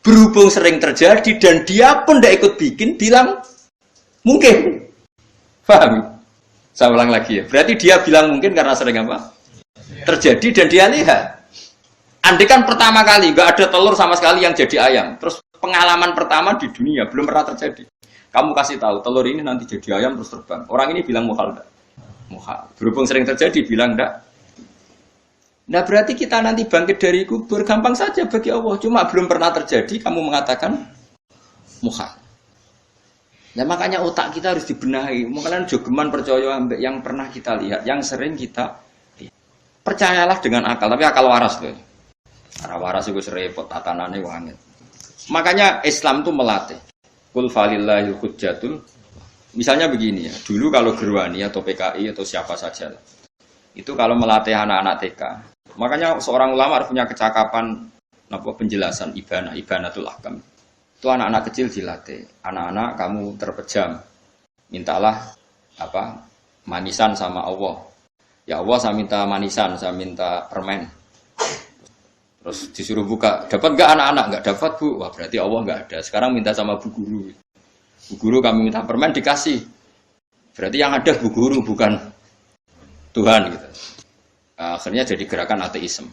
Berhubung sering terjadi dan dia pun tidak ikut bikin, bilang mungkin. Paham? Saya ulang lagi ya. Berarti dia bilang mungkin karena sering apa? Terjadi dan dia lihat. Andai kan pertama kali nggak ada telur sama sekali yang jadi ayam, terus pengalaman pertama di dunia belum pernah terjadi. Kamu kasih tahu telur ini nanti jadi ayam terus terbang. Orang ini bilang mukhal enggak? Mukhal. Berhubung sering terjadi bilang enggak. Nah berarti kita nanti bangkit dari kubur gampang saja bagi Allah. Cuma belum pernah terjadi kamu mengatakan mukhal. Nah makanya otak kita harus dibenahi. Makanya jogeman percaya yang pernah kita lihat, yang sering kita lihat. Percayalah dengan akal, tapi akal waras loh. Karena waras itu serempet tatanannya wangi. Makanya Islam itu melatih. Qul falillahil hujjatul. Misalnya begini ya, dulu kalau Gerwani atau PKI atau siapa saja lah. Itu kalau melatih anak-anak TK. Makanya seorang ulama harus punya kecakapan penjelasan ibanatul ahkam. Itu anak-anak kecil dilatih. Anak-anak kamu terpejam. Mintalah manisan sama Allah. Ya Allah saya minta manisan, saya minta permen. Terus disuruh buka, dapat nggak anak-anak? Nggak dapat bu, wah berarti Allah nggak ada. Sekarang minta sama bu guru. Bu guru kami minta permen dikasih. Berarti yang ada bu guru bukan Tuhan gitu. Akhirnya jadi gerakan ateisme.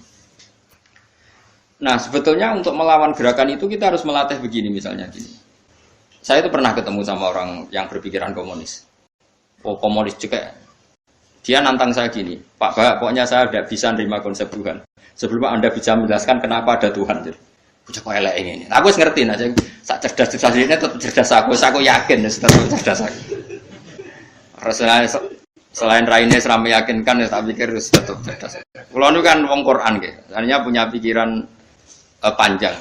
Nah sebetulnya untuk melawan gerakan itu kita harus melatih begini misalnya gini. Saya itu pernah ketemu sama orang yang berpikiran komunis. Oh komunis juga. Dia nantang saya gini, Pak Bah, pokoknya saya tidak bisa nerima konsep Tuhan. Sebelum Anda bisa menjelaskan kenapa ada Tuhan. Bocah kok elek ini. Aku wis ngerti aja. Sak cerdas ini tetap cerdas aku yakin tetap cerdas aku. Selain raine seram meyakinkan ya tak pikir harus tetap cerdas. Kulo niku kan wong Quran nggih. Artinya punya pikiran panjang.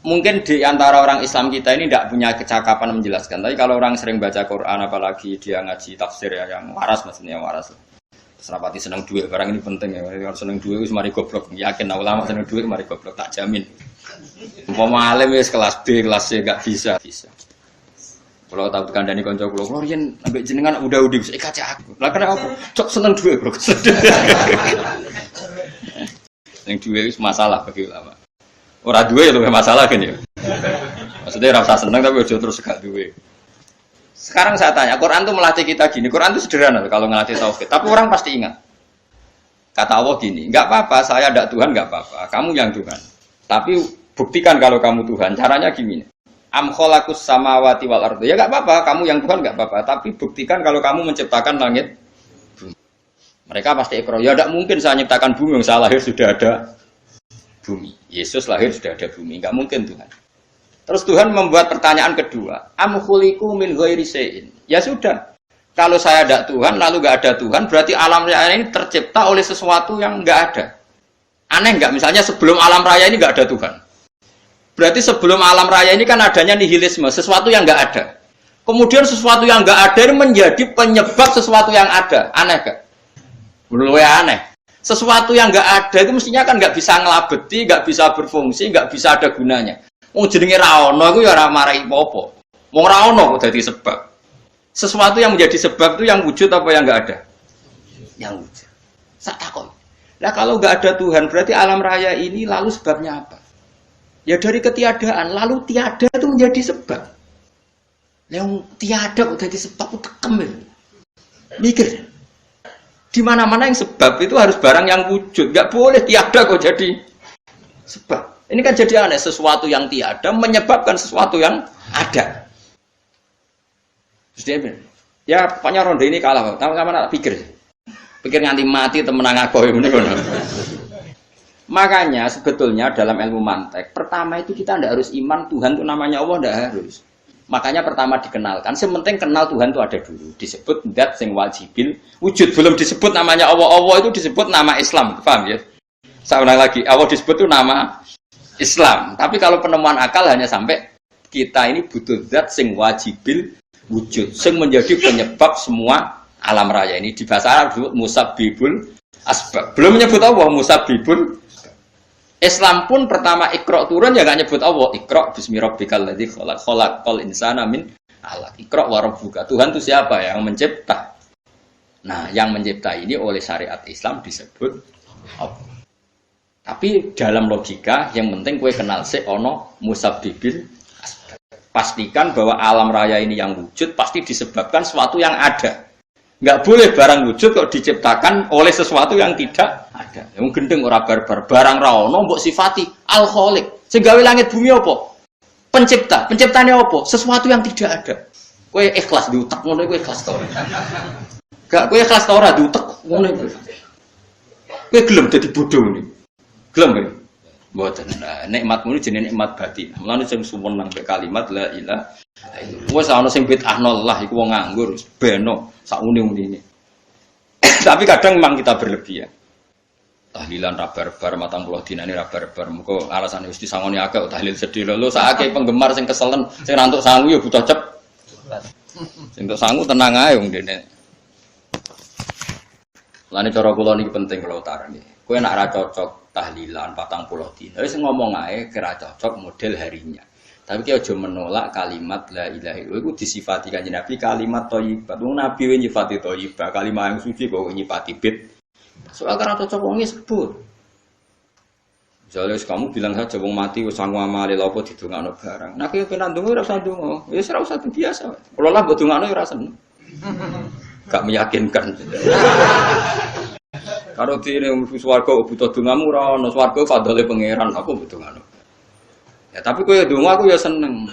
Mungkin di antara orang Islam kita ini tidak punya kecakapan menjelaskan. Tapi kalau orang sering baca Quran apalagi dia ngaji tafsir ya yang waras maksudnya waras. Serapati seneng duit, barang ini penting ya. Kalau seneng duit wis mari goblok. Yakin ulama seneng duit mari goblok tak jamin. Umpama alim wis kelas B, kelas C enggak bisa. Kalau tahu kandhani kanca kula, kula riyen ambek jenengan udah-udah wis kaca aku. Lah kena apa? Cok seneng duit, Bro. Seneng duit wis masalah bagi ulama. Ora duwe luwih masalah kan ya. Maksudnya ora usah seneng tapi aja terus gak duwe. Sekarang saya tanya, Quran itu melatih kita gini. Quran itu sederhana kalau ngelatih tauhid. Tapi orang pasti ingat. Kata Allah gini, enggak apa-apa, saya ada Tuhan enggak apa-apa. Kamu yang Tuhan. Tapi buktikan kalau kamu Tuhan. Caranya gini. Am khalaqus samawati wal ardi. Ya enggak apa-apa, kamu yang Tuhan enggak apa-apa. Tapi buktikan kalau kamu menciptakan langit bumi. Mereka pasti ikrar. Ya enggak mungkin saya menciptakan bumi, saya lahir sudah ada bumi. Yesus lahir sudah ada bumi. Enggak mungkin Tuhan. Terus Tuhan membuat pertanyaan kedua, am khuliqu min ghairi syai'in. Ya sudah. Kalau saya ada Tuhan lalu enggak ada Tuhan, berarti alam raya ini tercipta oleh sesuatu yang enggak ada. Aneh enggak? Misalnya sebelum alam raya ini enggak ada Tuhan. Berarti sebelum alam raya ini kan adanya nihilisme, sesuatu yang enggak ada. Kemudian sesuatu yang enggak ada ini menjadi penyebab sesuatu yang ada. Aneh enggak? Menurut aneh. Sesuatu yang enggak ada itu mestinya kan enggak bisa ngelabeti, enggak bisa berfungsi, enggak bisa ada gunanya. Wong jenenge ra ono iku ya ora marai apa-apa. Wong ra ono kok dadi sebab. Sesuatu yang menjadi sebab itu yang wujud apa yang enggak ada? Yang wujud. Sak takon. Lah kalau enggak ada Tuhan, berarti alam raya ini lalu sebabnya apa? Ya dari ketiadaan, lalu tiada itu menjadi sebab. Yang tiada kok jadi sebab itu tekem. Mikir. Di mana-mana yang sebab itu harus barang yang wujud, enggak boleh tiada kok jadi sebab. Ini kan jadi aneh, sesuatu yang tiada menyebabkan sesuatu yang ada. Terus dia bilang, ya pokoknya ronde ini kalah, sama-sama pikir nganti mati temenang aku ini. Makanya sebetulnya dalam ilmu mantek, pertama itu kita tidak harus iman Tuhan itu namanya Allah, tidak harus. Makanya pertama dikenalkan, sementing kenal Tuhan itu ada dulu. Disebut dat sing wajibil wujud, belum disebut namanya Allah. Allah itu disebut nama Islam, paham ya? Saya ulang lagi, Allah disebut itu nama Islam. Tapi kalau penemuan akal hanya sampai kita ini butuh zat sing wajibil wujud, sing menjadi penyebab semua alam raya ini. Di bahasa Arab disebut musabbibul asbab. Belum menyebut Allah musabbibul. Islam pun pertama Iqra turun ya enggak nyebut Allah. Iqra bismi rabbikal ladzi khalaq khalaqal insana min 'alaq. Iqra wa rabbuka. Tuhan itu siapa yang mencipta? Nah, yang mencipta ini oleh syariat Islam disebut Allah. Tapi dalam logika yang penting kue kenal sik ono musabbibil asbab. Pastikan bahwa alam raya ini yang wujud pasti disebabkan sesuatu yang ada. Nggak boleh barang wujud kok diciptakan oleh sesuatu yang tidak ada. Yang gendeng ora barbar, barang ra ono mbok sifati al-khaliq. Sing gawe langit bumi apa? Pencipta. Penciptane apa? Sesuatu yang tidak ada. Kowe ikhlas diutek ngono kowe ikhlas ta ora? Gak kowe ikhlas ta ora diutek ngono kowe. Kowe gelem dadi bodho ngene. Gelem kowe? Mboten. Nah, nikmatmu jenenge nikmat batin. Mulane sing suwenang mek kalimat la ilaha illallah. Wes ana sing bid'ahno lah iku wong nganggur, beno sak uni-unine. Tapi kadang memang kita berlebihan. Tahlilan ra barbar 40 dinane ra barbar. Muga alasane wis disangoni akeh tahlil sedih lho sakake penggemar sing keselen, sing rantuk sangu ya butuh cep. Sing entuk sangu tenang ae wong dene. Lane cara kula niki penting kula utarani. Kowe nek ra cocok tahlilan 40 dina, wis ngomong ae kira cocok model harinya. Tapi ki aja menolak kalimat la ilaha illallah iku disifati Kanjeng Nabi kalimat thayyibah. Wong Nabi we nyifati thayyibah, kalimat yang suci kok nyifati bid. Soal karena cocok wonge sebut. Misalnya kamu bilang saja wong mati wis sangu amale lha apa didongakno barang. Nah ki penak ndonga ora usah ndonga. Wis ora usah biasa. Kula lah mbok dongakno ya ora seneng. Gak meyakinkan. Karo dene swarga butuh dongamu ora ono swarga fadhole pangeran aku mbok dongakno. Ya tapi kowe donga aku ya seneng.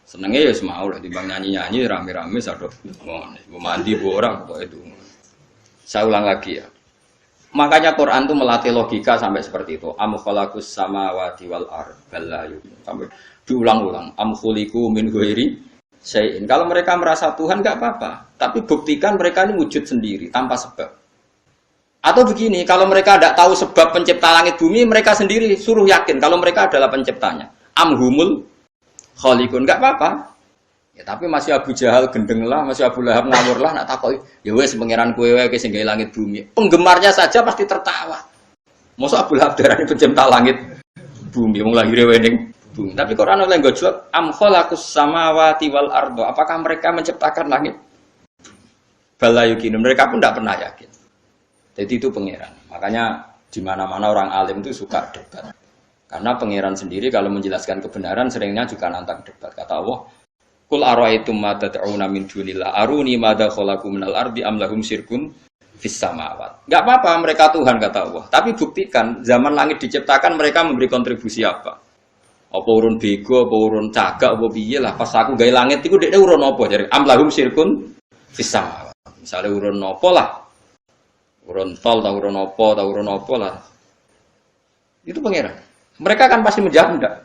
Senenge ya semau lah timbang nyanyi-nyanyi rame-rame sadok. Mau mandi bu orang kok itu. Saya ulang lagi ya. Makanya Quran itu melatih logika sampai seperti itu. Am khalaqus samawati wal ard bal sampai diulang-ulang. Am khuliqu min ghairi syai'in. Kalau mereka merasa Tuhan enggak apa-apa, tapi buktikan mereka ini wujud sendiri tanpa sebab. Atau begini, kalau mereka tidak tahu sebab pencipta langit bumi, mereka sendiri suruh yakin kalau mereka adalah penciptanya. Amhumul khaliqun, enggak apa-apa. Ya tapi masih Abu Jahal gendeng lah, masih Abu Lahab ngawur lah, nak takoki, ya wes pangeran kowe wae sing gawe langit bumi. Penggemarnya saja pasti tertawa. Mosok Abu Lahab darani pencipta langit bumi, wong lahir wening bumi. Tapi Quran oleh gojlok, am khalaqus samawati wal ardo. Apakah mereka menciptakan langit? Bala yuqinu, mereka pun tidak pernah yakin. Jadi itu pangeran. Makanya di mana-mana orang alim itu suka debat. Karena pangeran sendiri kalau menjelaskan kebenaran seringnya juga nantang debat. Kata Allah, Qul ara'aytum ma tad'una min dunillah aruni madza khalaqu minal ardi am lahum syirkun fis samawat. Enggak apa-apa mereka Tuhan kata Allah, tapi buktikan zaman langit diciptakan mereka memberi kontribusi apa? Apa urun bego, apa urun cagak, apa piye lah pas aku gawe langit iku dekne urun apa jare am lahum syirkun fis samawat. Misale urun apa lah? Urun tol ta urun apa lah. Itu pangeran. Mereka kan pasti menjawab enggak.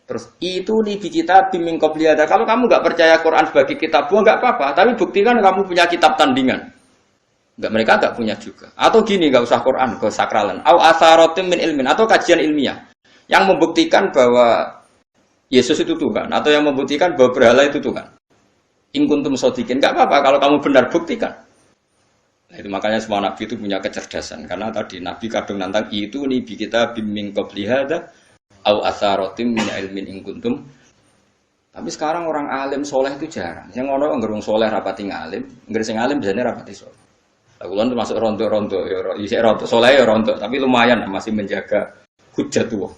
Terus itu nih kita bimbing qobliyada. Kalau kamu nggak percaya Quran sebagai kitab buah nggak apa-apa, tapi buktikan kamu punya kitab tandingan. Nggak, mereka nggak punya juga. Atau gini, nggak usah Quran, nggak sakralan. Au atharatim min ilmin, atau kajian ilmiah yang membuktikan bahwa Yesus itu Tuhan, atau yang membuktikan bahwa berhala itu Tuhan. In kuntum shodiqin, nggak apa-apa kalau kamu benar buktikan. Nah, itu makanya semua nabi itu punya kecerdasan, karena tadi nabi kadang nantang itu nih kita bimbing qobliyada. Au atharatim min ilmin in kuntum. Tapi sekarang orang alim soleh itu jarang. Yang ono ngerung soleh rapati ngalim, ngger sing alim biasanya rapati soleh. Lah kula termasuk rontok-rontok ya isih rontok soleh ya rontok, tapi lumayan masih menjaga hujjatullah.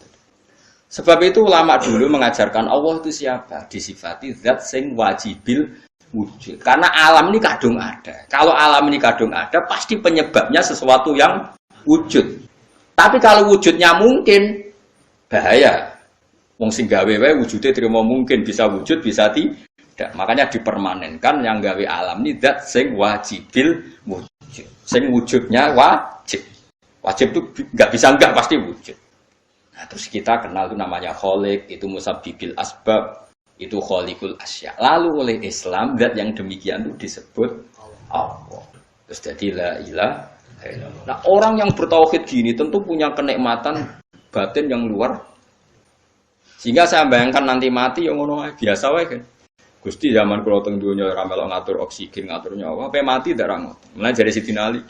Sebab itu ulama dulu mengajarkan Allah itu siapa? Disifati zat sing wajibil wujud. Karena alam ini kadung ada. Kalau alam ini kadung ada, pasti penyebabnya sesuatu yang wujud. Tapi kalau wujudnya mungkin bahaya. Wong sing gawe wae wujude terima mungkin bisa wujud bisa tidak. Makanya dipermanenkan yang gawe alam ini zat sing wajibil wujud. Sing wujudnya wajib. Wajib itu enggak bisa enggak pasti wujud. Nah, terus kita kenal itu namanya khaliq, itu musabbibil asbab, itu khaliqul asya. Lalu oleh Islam zat yang demikian itu disebut Allah. Terus jadi la ilaha illallah. Nah, orang yang bertauhid gini tentu punya kenikmatan batin yang luar. Sehingga saya bayangkan nanti mati yang ngono biasa wae kan. Gusti zaman kula teng donya ora melok ngatur oksigen, ngatur nyawa, ape mati ndak ra ngoten. Mulane jare Sidina Ali,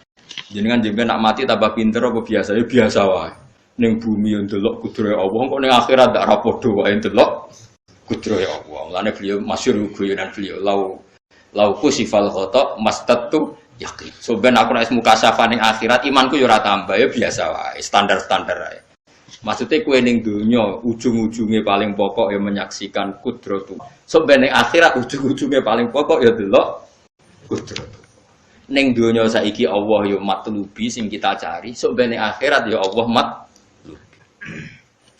jenengan jenengan nak mati tambah pinter apa biasa? Ya biasa wae. Ning bumi yo ndelok kudrohe Allah, kok ning akhirat ndak ra padha wae ndelok kudrohe Allah. Mulane beliau masyhur guyonan beliau lau kusifal khata mastatu yakin. So ben aku nek mukasyafah ning akhirat imanku yo ora tambah ya biasa wae, standar-standar ae. Maksudnya kue ning dunya ujung-ujungnya paling pokok ya menyaksikan kudratu. So ben ning akhirat ujung-ujungnya paling pokok ya delok kudratu. Ning dunya saiki Allah ya matlubi sing kita cari, so ben ning akhirat ya Allah matlubi.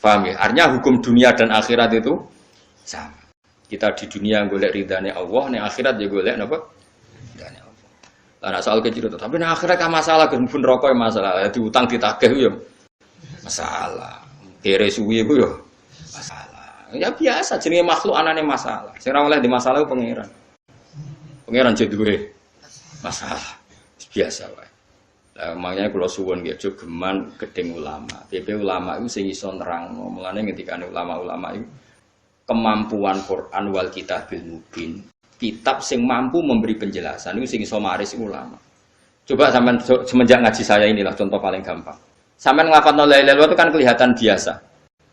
Paham ya? Artinya hukum dunia dan akhirat itu sama. Kita di dunia golek ridane Allah, ning akhirat ya golek napa? Lah soal kecil itu, tapi nah akhirnya kan masalah pun rokok yang masalah, diutang ditagih yo masalah, kere suwi itu yo masalah. Ya biasa, jenenge makhluk anane masalah. Sing ora oleh di masalah ku pangeran. Pangeran jedure masalah. Biasa wae. Lah makanya kula suwun nggih aja geman gedeng ulama. PP ulama itu sing iso nerangno. Mulane ngendikane ulama-ulama itu kemampuan Quran wal kitabil mubin. Kitab sing mampu memberi penjelasan itu sing iso maris ulama. Coba sampean semenjak ngaji saya inilah contoh paling gampang. Sampean nglafadzno la ilaha illallah itu kan kelihatan biasa.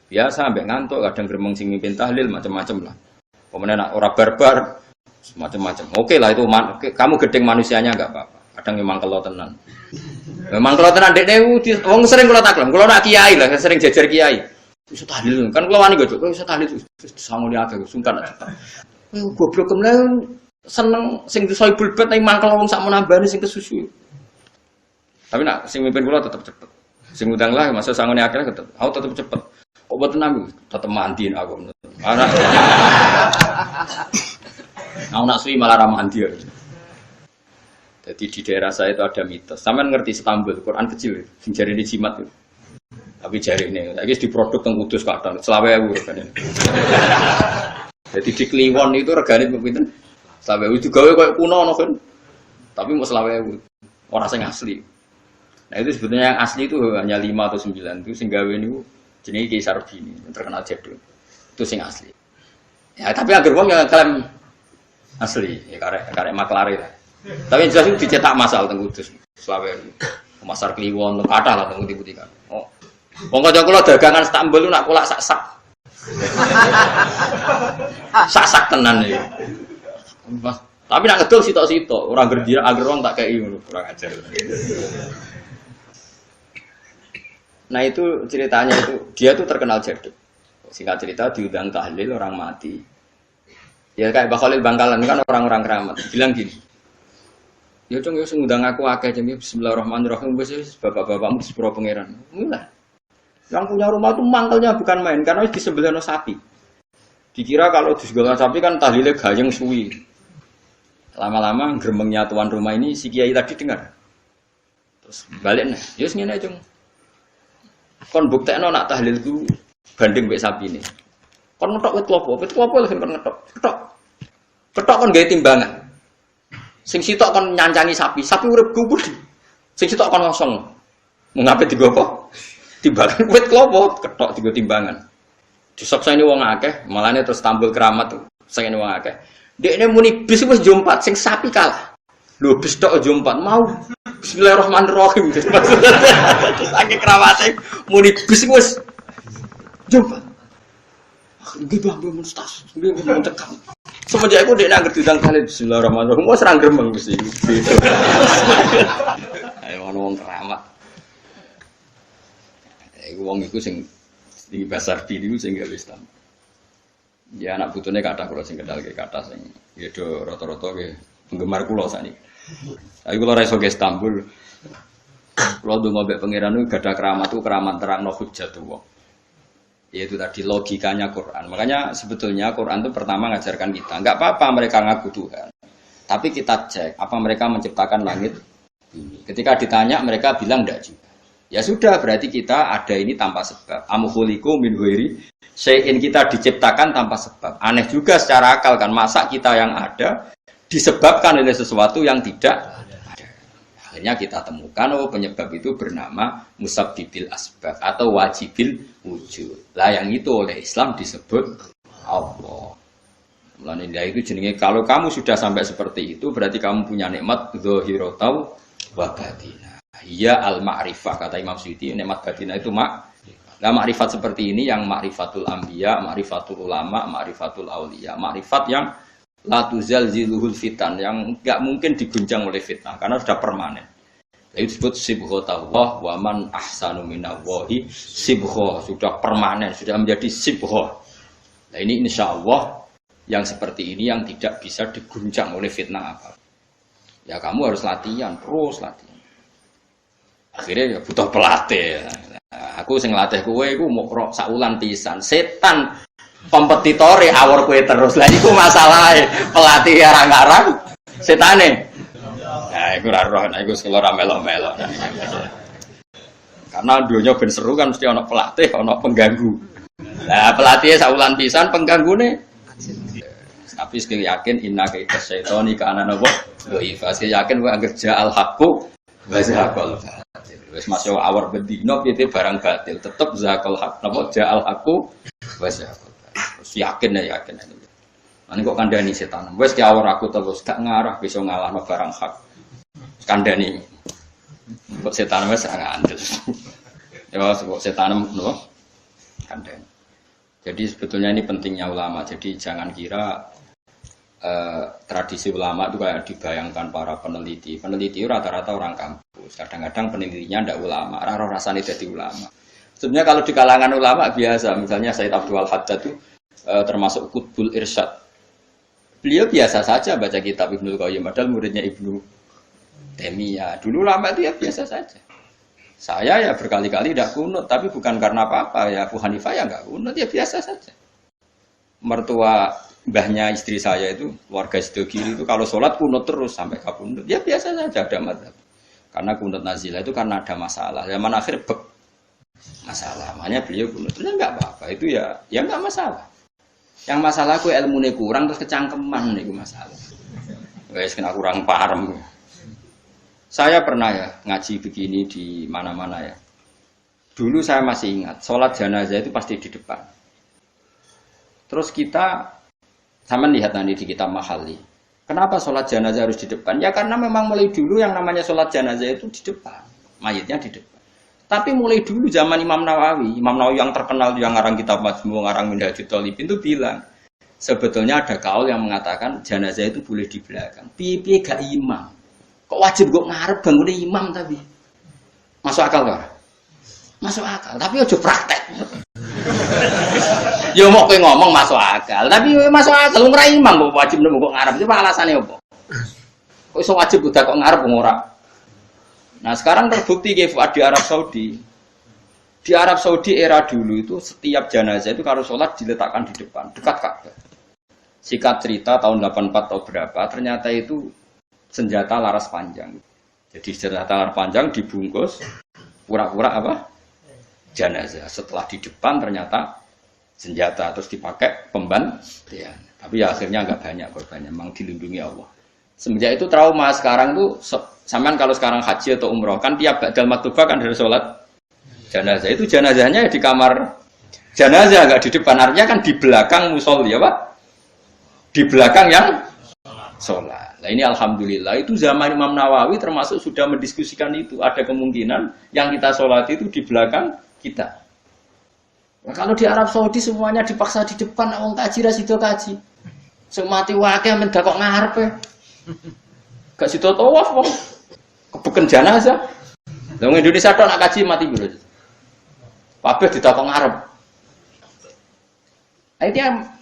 Biasa ambek ngantuk, kadang gremeng sing mimpin tahlil macam-macam lah. Kemudian ora barbar macam-macam. Oke lah itu kamu gedeng manusianya enggak apa-apa. Kadang memang kelo tenan. Memang kelo tenan dekne wong sering kula taklem. Kula nak kiai lah, sering jajar kiai. Iso tahlil kan kula wani kok iso tahlil sangone akeh sungkan. Goblok kemen seneng sing soibul bet nek mangkel wong sak menambani sing kesusu. Tapi nak sing mimpin kula tetep cepet. Sing udang lah masa sangone akeh tetep. Aku tetep cepet. Kok boten nang tetep mandiin aku. Anak. Aku nak suwi malah ra mandi. Jadi di daerah saya itu ada mitos. Sampeyan ngerti Istanbul, Quran kecil sing jarine jimat itu. Tapi jarine iki diproduk teng Kudus kadang 20.000 kan. Jadi di Kliwon itu regane pinten? 20.000 digawe koyo kuno ngono kan. Tapi mau 20.000. Ora sing asli. Nah itu sebetulnya yang asli itu hanya 5 atau 9. Itu sing gawe niku jenenge Ki Sarbini, terkenal jadul. Itu sing asli. Ya tapi agar wong yang klaim asli, ya karek maklare lah. Tapi jelas itu dicetak masal teng Kudus 20.000. Pasar Kliwon kathah lah teng putih-putih kan. Oh. Wong kanca kula dagangan Istanbul nak kolak sak-sak. Sak-sak tenan iki. Tapi nak ngedol sitok-sitok, ora gerdia agar wong tak kei ngono, kurang ajar. Nah itu ceritanya itu, dia tuh terkenal jadul. Singkat cerita diundang tahlil orang mati. Ya kayak Mbah Khalil Bangkalan kan orang-orang keramat. Bilang gini. Ya cung yo sing ngundang aku akeh jenenge bismillahirrahmanirrahim wis bapak-bapakmu di sepuro pangeran. Mulai. Yang punya rumah itu mangkelnya bukan main karena di sebelahnya sapi. Dikira kalau di sebelah sapi kan tahlilnya gayeng suwi. Lama-lama gremengnya tuan rumah ini si kiai tadi dengar. Terus balik nih, ya ngene aja. Kon buktekno nak tahlil ku banding mbek sapi ini. Kon ngetok wit klopo lho kon ngetok. Ketok kon gawe timbangan. Sing sitok kon nyancangi sapi urip gugur. Sing sitok kon kosong. Mengape digopo? Timbangan wit klopo ketok digo timbangan. Disaksani wong akeh, malane terus tambul keramat tuh. Saking wong akeh. Dekne muni bis wis jompat sing sapi kalah. Lho bis tok jompat mau. Bismillahirrahmanirrahim. Saking keramate muni bis wis jompat. Nggih Bang Mustas, nggih mencekam. Semenjak iku dekne anggere diundang kali bismillahirrahmanirrahim wis ra gremeng mesti. Ayo ono wong keramat. Iku wong iku sing di pasar biru sing gawe Islam. Ya anak putune kathah kula sing kendal ke kathah sing ya do rata-rata ke penggemar kula sakniki. Tapi kula ra iso ke Istanbul. Kula ndonga mbek pangeran niku gadah keramat ku keramat terangno hujjatullah. Yaitu tadi logikanya Quran. Makanya sebetulnya Quran itu pertama ngajarkan kita, enggak apa-apa mereka ngaku Tuhan. Tapi kita cek apa mereka menciptakan langit bumi. Ketika ditanya mereka bilang enggak juga. Ya sudah, berarti kita ada ini tanpa sebab. Amkhuliku min ghairi syai'in, kita diciptakan tanpa sebab. Aneh juga secara akal kan, masa kita yang ada disebabkan oleh sesuatu yang tidak ada. Akhirnya kita temukan penyebab itu bernama musabbibil asbab atau wajibil wujud. Lah yang itu oleh Islam disebut Allah. Mulane itu jenenge kalau kamu sudah sampai seperti itu berarti kamu punya nikmat dzahiratan wa batinah. Iya al-ma'rifah, kata Imam Suyuti, nikmat batinah itu Nah ma'rifat seperti ini yang ma'rifatul anbiya, ma'rifatul ulama, ma'rifatul auliya. Ma'rifat yang la tuzalziluhul fitan, yang enggak mungkin diguncang oleh fitnah karena sudah permanen. Itu disebut sibghatullah wa man ahsanu minallahi sibgha, sudah permanen, sudah menjadi sibgha. Nah ini insyaallah yang seperti ini yang tidak bisa diguncang oleh fitnah apa. Ya kamu harus latihan, terus latihan. Akhirnya ya butuh pelatih. Nah, aku sing latih kowe iku mau saulan pisan. Setan kompetitore awor kowe terus. Lah iku masalahe. Pelatih arang-arang setane. Nah, iku ora roh, nah iku sing ora melo-melo. Karena dunia ben seru kan mesti ana pelatih, ana pengganggu. Nah, pelatihnya saulan pisan, penggangune. Tapi sekali yakin inna kaita syaitoni ka ana napa? Dhaif. Sekali yakin wae anggere ja'al haqqu wa zahaqal batil. Wis masuk awor bendino piye barang batil, tetep zahaqal haqq. Napa ja'al haqqu wa zahaqal. Yakin ya yakin. Ane kok kandhani setan. Wis ki awor aku terus gak ngarah bisa ngalahno barang hak. Kandhani. Kok setan wis ora ngandel. Ya kok setan ngono. Kandhani. Jadi sebetulnya ini pentingnya ulama. Jadi jangan kira tradisi ulama itu kayak dibayangkan para peneliti. Peneliti rata-rata orang kampus. Kadang-kadang penelitinya ndak ulama. Raro rasane dadi ulama. Sebenarnya kalau di kalangan ulama biasa, misalnya Said Abdul Haddad itu termasuk Qutbul Irsyad. Beliau biasa saja baca kitab Ibnu Qayyim, padahal muridnya Ibnu Taimiyah. Dulu ulama itu ya biasa saja. Saya ya berkali-kali tidak kunut, tapi bukan karena apa-apa. Ya Abu Hanifah ya nggak kunut, ya biasa saja. Mertua mbahnya istri saya itu, warga Sidogiri itu kalau sholat kunut terus sampai kabundut. Ya biasa saja ada madzhab. Karena kunut nazilah itu karena ada masalah. Zaman akhir masalah. Makanya beliau kunut. Terus nggak apa-apa. Itu ya nggak masalah. Yang masalah aku ilmunya kurang terus kecangkeman itu masalah. Wes kena kurang paham. Saya pernah ya ngaji begini di mana-mana ya. Dulu saya masih ingat, sholat jenazah itu pasti di depan. Terus kita sama lihat nanti di kitab Mahalli. Kenapa sholat jenazah harus di depan? Ya karena memang mulai dulu yang namanya sholat jenazah itu di depan, mayitnya di depan. Tapi mulai dulu zaman Imam Nawawi yang terkenal yang ngarang kitab Majmu', ngarang Minhajul Thalibin itu bilang, sebetulnya ada kaul yang mengatakan jenazah itu boleh di belakang. Piye gak imam. Kok wajib kok ngarep bangun imam tapi. Masuk akal gak? Masuk akal, tapi aja praktek. Ya mau kowe ngomong masuk akal, tapi masuk akal ora imam kok wajib kok ngarep. Coba alasane opo? Kok iso wajib udah kok ngarep ora? Nah sekarang terbukti di Arab Saudi. Di Arab Saudi era dulu itu setiap jenazah itu kalau sholat diletakkan di depan, dekat Ka'bah. Singkat cerita tahun 84 atau berapa, ternyata itu senjata laras panjang. Jadi senjata laras panjang dibungkus pura-pura apa? Jenazah. Setelah di depan ternyata senjata terus dipakai pembantian. Tapi ya akhirnya agak banyak korbannya, memang dilindungi Allah. Semenjak itu trauma sekarang tuh sampean kalau sekarang haji atau umroh kan tiap ba'dal maktubah kan dari sholat jenazah itu jenazahnya di kamar jenazah nggak di depan, artinya kan di belakang musolli ya Pak, di belakang yang sholat. Nah ini alhamdulillah itu zaman Imam Nawawi termasuk sudah mendiskusikan itu, ada kemungkinan yang kita sholat itu di belakang kita. Nah, kalau di Arab Saudi semuanya dipaksa di depan, orang kaji rasido kaji, semati wakil mendak kok ngarepe. Gak situ tawaf wong kebeken jenazah. Lah wong Indonesia tok nak kaji mati biru. Kabeh ditakok ngarep.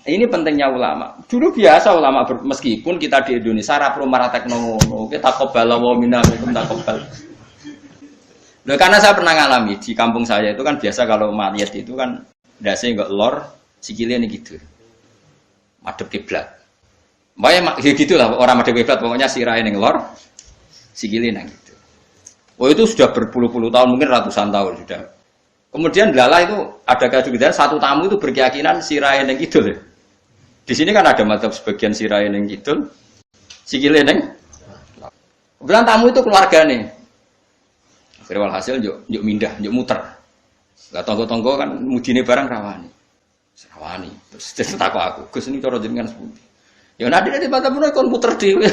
Ini pentingnya ulama. Dulu biasa ulama meskipun kita di Indonesia ra perlu marah teknologi, kita takobal wa minna minkum takobal. Nah, karena saya pernah ngalami di kampung saya itu kan biasa kalau mayat itu kan ndase enggak lor sikile ini gitu. Madhep kiblat. Mbak ya gitulah orang madhep kiblat pokoknya sirahe ning lor sikile nang gitu. Oh itu sudah berpuluh-puluh tahun, mungkin ratusan tahun sudah. Kemudian lala itu ada kejutan satu tamu itu berkeyakinan sirahe ning kidul. Di sini kan ada madzhab sebagian sirahe ning kidul, sikile ning. Kemudian tamu itu keluargane. Akhirnya walhasil yuk mindah, yuk muter. Lah tonggo-tonggo kan mudine barang rawani. Rawani. Terus takok aku, Gus ini cara jenengan sepundi. Ya nanti baca pun kon muter dhewe.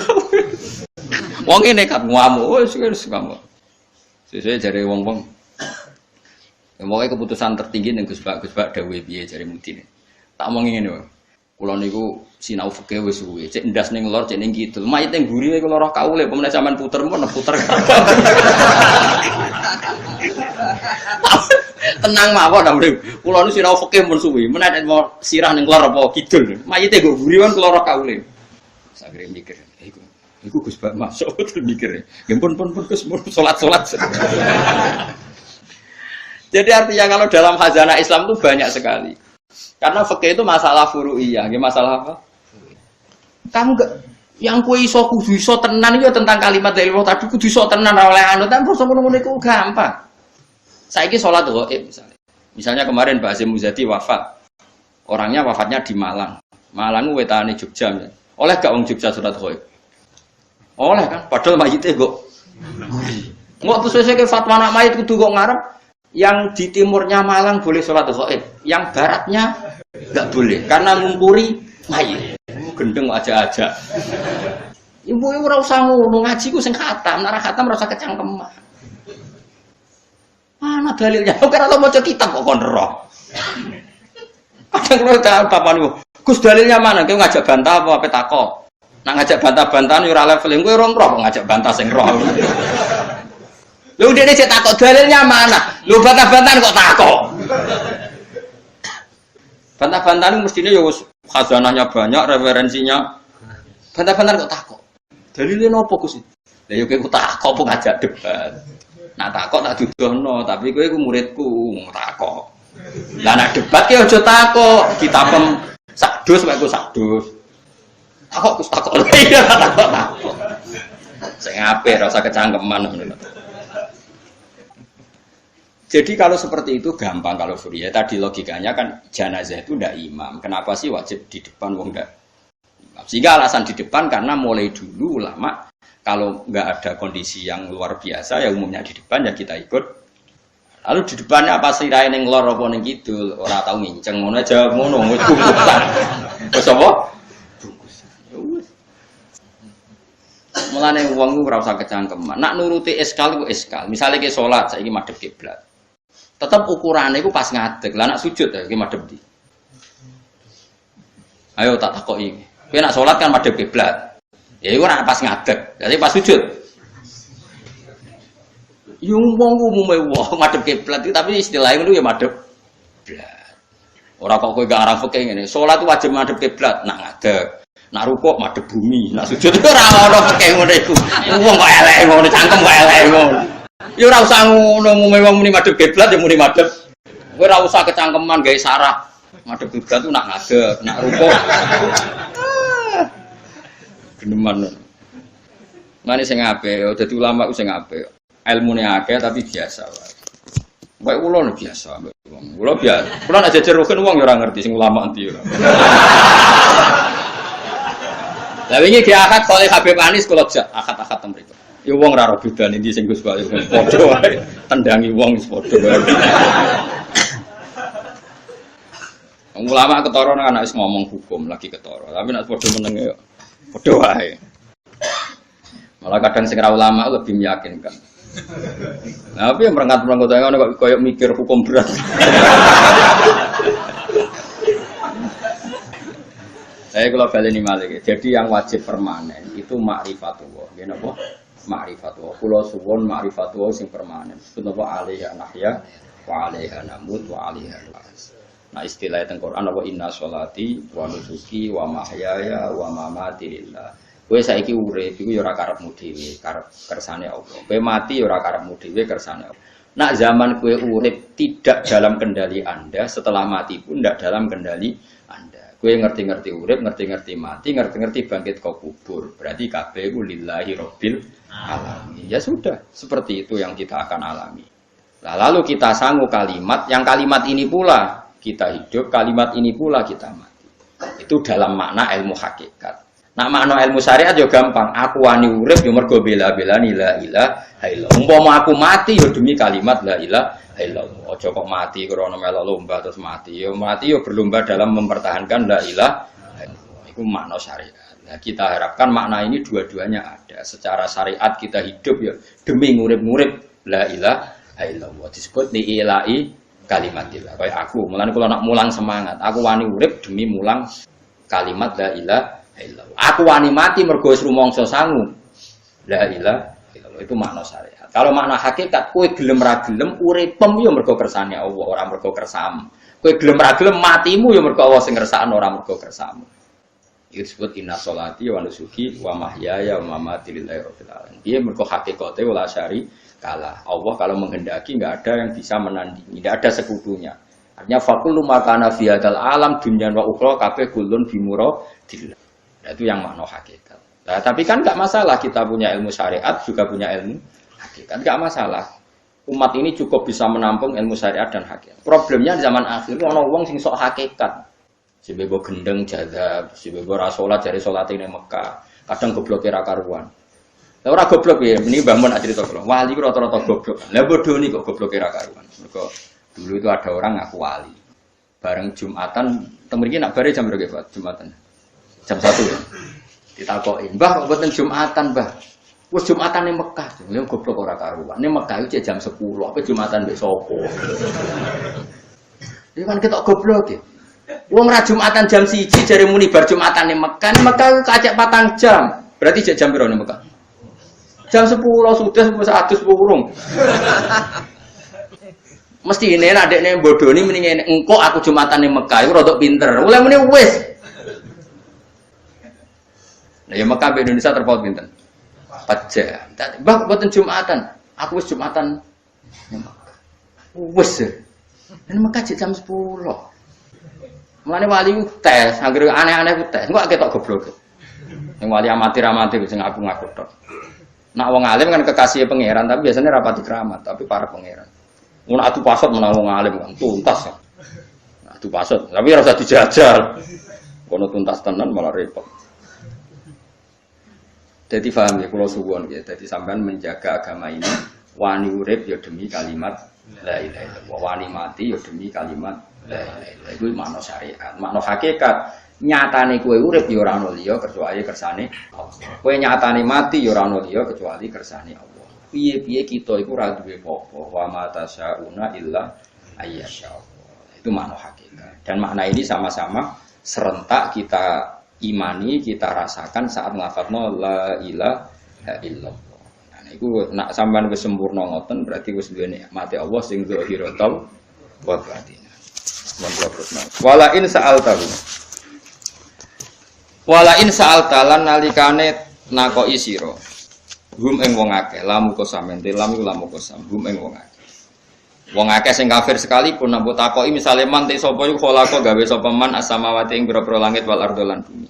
Wong ngene kan ngamuk, wis ngamuk. Sesuk jare wong-wong. Ya pokoke keputusan tertinggi ning Gus Bak dawuhe piye jare mudine. Tak omong ngene wae. Kula niku sinau fikih wis suwe, cek ndas ning lor, cek ning kidul. Mayit ning gurine kula roh kaule, pemene sampean puter mun puter. Tenang mawon ta, Bro. Kula niku sinau fikih mun suwe, menawa mau sirah ning lor apa kidul. Mayite nggo guri kon kula roh kaule. Sakire mikir, iku Gus Bak masuk terus mikir. Ya pun Gus salat-salat. Jadi artinya kalau dalam khazanah Islam itu banyak sekali. Karena fikih itu masalah furu'iyah, masalah apa? Kamu enggak yang kowe iso kudu iso tenan iki tentang kalimat dari Allah tadi kudu iso tenan ora oleh anu tapi basa ngono iku gampang. Saiki salat ghaib misalnya. Misalnya kemarin Mbak Azim Muzadi wafat. Orangnya wafatnya di Malang. Malang wetane Jogja. Oleh gak wong Jogja salat ghaib? Oleh kan, padahal mayite kok. Engko terus sesuk fatwa anak mayit kudu kok ngarep yang di timurnya Malang boleh sholat ghaib, yang baratnya nggak boleh karena ngumpuri mayit. Gendeng aja-aja. Ibu ora usah ngono, ngaji ku sing khatam, nek ora khatam ora usah kecangkeman. Mana dalilnya? Ora tau maca kitab kok kon roh. Kadang kula tak bapak niku, Gus dalilnya mana? Kowe ngajak bantah apa takok? Nak ngajak bantah-bantahan yo ora level kowe ora roh ngajak bantah sing roh. Lu dia cek takok dalilnya mana? Lu bantah-bantahan kok takok? Bantah-bantahan mestinya ya khazanahnya banyak, referensinya. Bantah-bantahan kok takok? Dalilnya nopo Gus? Lah yo kowe takok apa ngajak debat. Nak takok tak dudono, tapi kowe iku muridku, takok. Lah nak debat ki aja takok, kitabem sakdus wae ku sakdus. Takok Gus takok. Iya takok. Sing apik ora usah kecangkeman ngono. Jadi kalau seperti itu gampang kalau furia. Tadi logikanya kan jenazah itu ndak imam. Kenapa sih wajib di depan wong ndak? Sehingga alasan di depan karena mulai dulu ulama kalau nggak ada kondisi yang luar biasa ya umumnya di depan ya kita ikut. Lalu di depannya apa sih raine ning lor apa ning kidul, ora tau nginceng ngono aja ngono wis bungkusan. Wis apa? Bungkus. Mulane wong ku ora usah kecangkeman. Nak nuruti eskal ku eskal. Misale ke salat saiki madhep kiblat. Tetap ukurannya itu pas ngadeg. Lah nak sujud ya madhep ndi? Ayo tak takoki. Kowe nak salat kan madhep kiblat. Ya iku ora pas ngadeg. Jadi pas sujud. Yung wong umume wong madhep kiblat tapi istilahnya itu ya madhep kiblat. Ora kok kowe gak arah fikih ngene. Salat itu wajib madhep kiblat, nak ngadeg. Nak rukuk madhep bumi, nak sujud itu ora ono fikih ngono iku. Wong kok elek ngono, cangkem kok elek ngono. Ya ora usah ngono umume wong muni madhep kiblat ya muni madhep. Kowe ora usah kecangkeman gawe sarah. Madhep kiblat itu nak ngadeg, nak rukuk. Geneman. Mane sing apik, dadi ulama ku sing apik. Ilmune akeh tapi biasa wae. Wae kula biasa mbek wong. Kula biasa. Kula nek jejer rugen wong ya ora ngerti sing ulama endi ora. Lah wingi ge akad kali Habib Anis kula jak akad-akad mriku. Ya wong ora ora bedane ndi sing Gus Bayu padha wae. Tendangi wong wis padha wae. Ulama ketara nek wis ngomong hukum lagi ketara. Tapi nek padha menenge yo padha wae. Malah kadang sing ra ulama lebih meyakinkan. Nah, tapi yang merangkat-merangkat ngono kok koyo mikir hukum berat. Saya kalau baleni malih. Jadi yang wajib permanen itu ma'rifatullah. Nggih napa? Ma'rifatullah. Kula suwun ma'rifatullah sing permanen. Sunapa alaiha nahya wa alaiha namut wa alaiha nub'ats. Nah istilah teng Quran apa inna sholati wa nusuki wa mahyaya wa mamati lillah. Kowe saiki urip iku ya ora karepmu dhewe, karep kersane Allah. Kowe mati ya ora karepmu dhewe, kersane Allah. Nak zaman kowe urip tidak dalam kendali Anda, setelah mati pun tidak dalam kendali Anda. Kowe ngerti-ngerti urip, ngerti-ngerti mati, ngerti-ngerti bangkit kok kubur. Berarti kabeh iku lillahi rabbil alamin. Ya sudah, seperti itu yang kita akan alami. Nah, lalu kita sanggup kalimat, yang kalimat ini pula kita hidup, kalimat ini pula kita mati. Itu dalam makna ilmu hakikat. Nah makna ilmu syariat yo gampang. Aku wani urip yo mergo bela-belani la ilaha illallah. Umpama aku mati yo demi kalimat la ilaha illallah. Aja kok mati krana melok lomba terus mati. Yo mati yo berlomba dalam mempertahankan la ilaha illallah. Iku makna syariat. Nah, kita harapkan makna ini dua-duanya ada. Secara syariat kita hidup ya demi ngurip-ngurip la ilaha illallah. Disebut ni ilahi kalimatillah. Kayak aku, mulane kula nak mulang semangat. Aku wani urip demi mulang kalimat la ilaha illallah. Aku wani mati mergo wis rumangsa sangu. La ilaha illallah itu makna syariat. Kalau makna hakikat kowe gelem ra gelem uripem ya mergo kersane Allah, ora mergo kersamu. Kowe gelem ra gelem matimu ya mergo Allah sing ngersakno ora mergo kersamu. Itu disebut inna sholati wa nusuki wa mahyaya wa mamati lillahi rabbil alamin. Dia mergo hakikate wala syari kalah. Allah kalau menghendaki enggak ada yang bisa menandingi, enggak ada sekutunya. Artinya faqulu makana fi hadzal alam dunya wa ukhra kabeh kullun bimuradillah. Nah, itu yang makna hakikat. Nah, tapi kan enggak masalah kita punya ilmu syariat juga punya ilmu hakikat. Enggak masalah. Umat ini cukup bisa menampung ilmu syariat dan hakikat. Problemnya di zaman akhir ana wong sing sok hakikat. Si bebo gendeng jadab, si bebo rasolat dari solat ini Mekah, kadang goblok kira karuan. Lah ora goblok ya, ini bangun aja cerita kalau wali ku rata-rata goblok. Lah bodoh nih kok goblok kira karuan. Mergo dulu itu ada orang ngaku wali. Bareng Jumatan, temen nak bare jam berapa Pak Jumatan? Jam 1 ya. Ditakoki, "Mbah kok mboten Jumatan, Mbah?" Wes Jumatan ning Mekah. Ya goblok ora karuan. Ning Mekah itu jam 10, apa Jumatan mbek sapa? Iki kan ketok goblok ya. Wong ra Jumatan jam 1 jare muni bar Jumatan ning Mekah. Ning Mekah ku kacek 4 jam. Berarti jam piro ning Mekah? Jam 10 sudah 100 burung. Mesti ini adekne bodoni mendingan engko aku Jumatan ning Mekah iku rada pinter. Mulai muni wis. Nah, ya Mekah be Indonesia terpaut pinten? 4 jam. Mbah mboten Jumatan. Aku wis Jumatan ning Mekah. Wis. Ning Mekah jam 10. Mulane wali ku tes, anggere aneh-aneh ku tes. Engko ketok goblok. Sing wali amatir-amatir sing ngaku-ngaku tok. Nak wong alim kan kekasih pangeran, tapi biasanya rapati keramat, tapi para pangeran. Mun atu pasot menang wong alim kan tuntas. Nah, atu pasot, tapi ora usah dijajal. Kono tuntas tenan malah repot. Jadi paham ya kula suwun ya. Jadi sampean menjaga agama ini wani urip ya demi kalimat la ilaha illallah. Wani mati ya demi kalimat la ilaha illallah. Iku makna syariat, makna hakikat. Nyatane kowe urip ya ora ono liya kecuali kersane Allah. Kowe nyatane mati ya ora ono liya kecuali kersane Allah. Piye-piye kita iku ora duwe apa-apa. Wa ma tasyauna illa ayyasha Allah. Itu makna hakikat. Dan makna ini sama-sama serentak kita imani, kita rasakan saat nglafadzno la ilaha illallah. Nah iku nak sampean wis sempurna ngoten berarti wis duwe nikmate Allah sing zahiratul wa batin. Wala in sa'altahu. Wala in sa'altalan nalikane nakoki sira. Hum ing wong akeh, lamu kosamen, lamu kosam, hum ing wong akeh. Wong akeh sing kafir sekalipun nampu takoki misale man te sapa iku kholaqo gawe sapa man as-samawati ing pira-pira langit wal ardo lan bumi.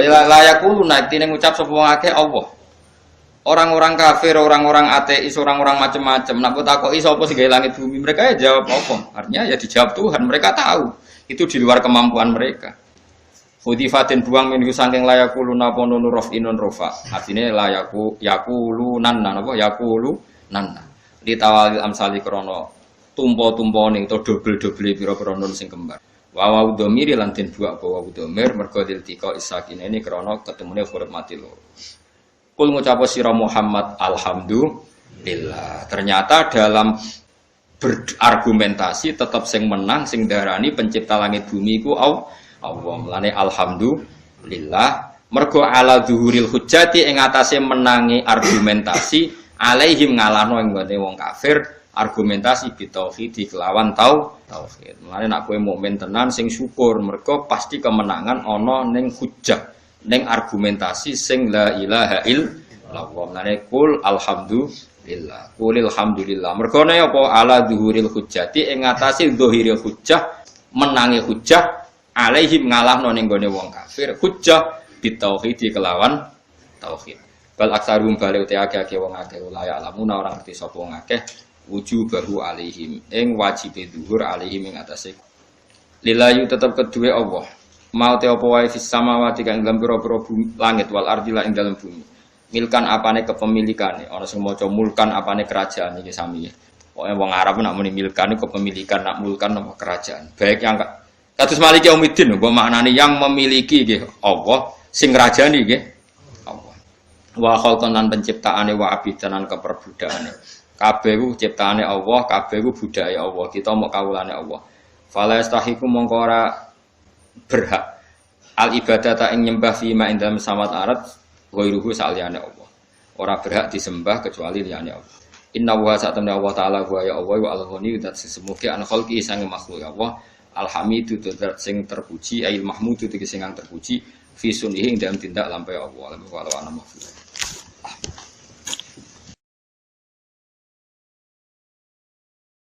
Layakulu naik tine ngucap sapa wong akeh Allah. Orang-orang kafir, orang-orang ateis, orang-orang macam-macam nampu takoki sapa sing gawe langit bumi, mereka ya jawab apa? Artinya ya dijawab Tuhan, mereka tahu. Itu di luar kemampuan mereka. Hudifatin buang minggu saking layakulu napono nurof inun rofa. Artinya layaku yakulu nanna apa yakulu nanna. Ditawalil amsali krono tumpo-tumpo ning to dobel-dobel pira-pira nun sing kembar. Wa domiri lan den buak wa domir mergo diltika isakin ini krono ketemune huruf mati loro. Kul ngucap sira Muhammad alhamdulillah. Ternyata dalam berargumentasi tetap sing menang sing darani pencipta langit bumi iku Allah melane alhamdulillah mergo ala zuhuril hujjati ing atase menangi argumentasi alaihim ngalahno ing wong kafir argumentasi bitauhid kelawan tauhid. Mulane nek kowe mukmin tenan sing syukur mergo pasti kemenangan ana ning hujjah ning argumentasi sing la ilaha illallah. Mulane kul alhamdulillah. Qulil hamdulillah. Mergo ne apa ala zuhuril hujjati ing atase zahiril hujjah menangi hujjah alaihim ngalahno ning gone wong kafir hujjah bitauhid kelawan tauhid. Bal aksarum bali uti akeh wong akeh layak lamuna ora ngerti sapa wong akeh wujubahu alaihim ing wajibe dhuwur alaihim ing atase lillahi tetep kedue Allah mau te apa wae fis samawati kang dalam pira-pira langit wal ardi ing dalam bumi milkan apane kepemilikane ana sing maca mulkan apane kerajaan iki sami pokoke wong Arab nak muni milkan kepemilikan nak mulkan apa kerajaan baik yang kados Maliki Yaumiddin mbok maknane yang memiliki nggih Allah sing ngrajani nggih Allah wa khalqan lan penciptaane wa abidanan keperbudakane kabeh ku ciptaane Allah kabeh ku budaya Allah kita mok kawulane Allah fala yastahiqu mongko ora berhak al ibadata ing nyembah fi ma ing dalem samawat arat ghairuhu saliyane Allah. Ora berhak disembah kecuali liyane Allah. Inna wa sa'tamna Allah ta'ala wa ya Allah wa al-ghani dat sesemuge an khalqi sang makhluk Allah alhamidu dat sing terpuji ail mahmudu sing terpuji fi sunnihi dalam tindak lampah Allah wa ana mahfuz.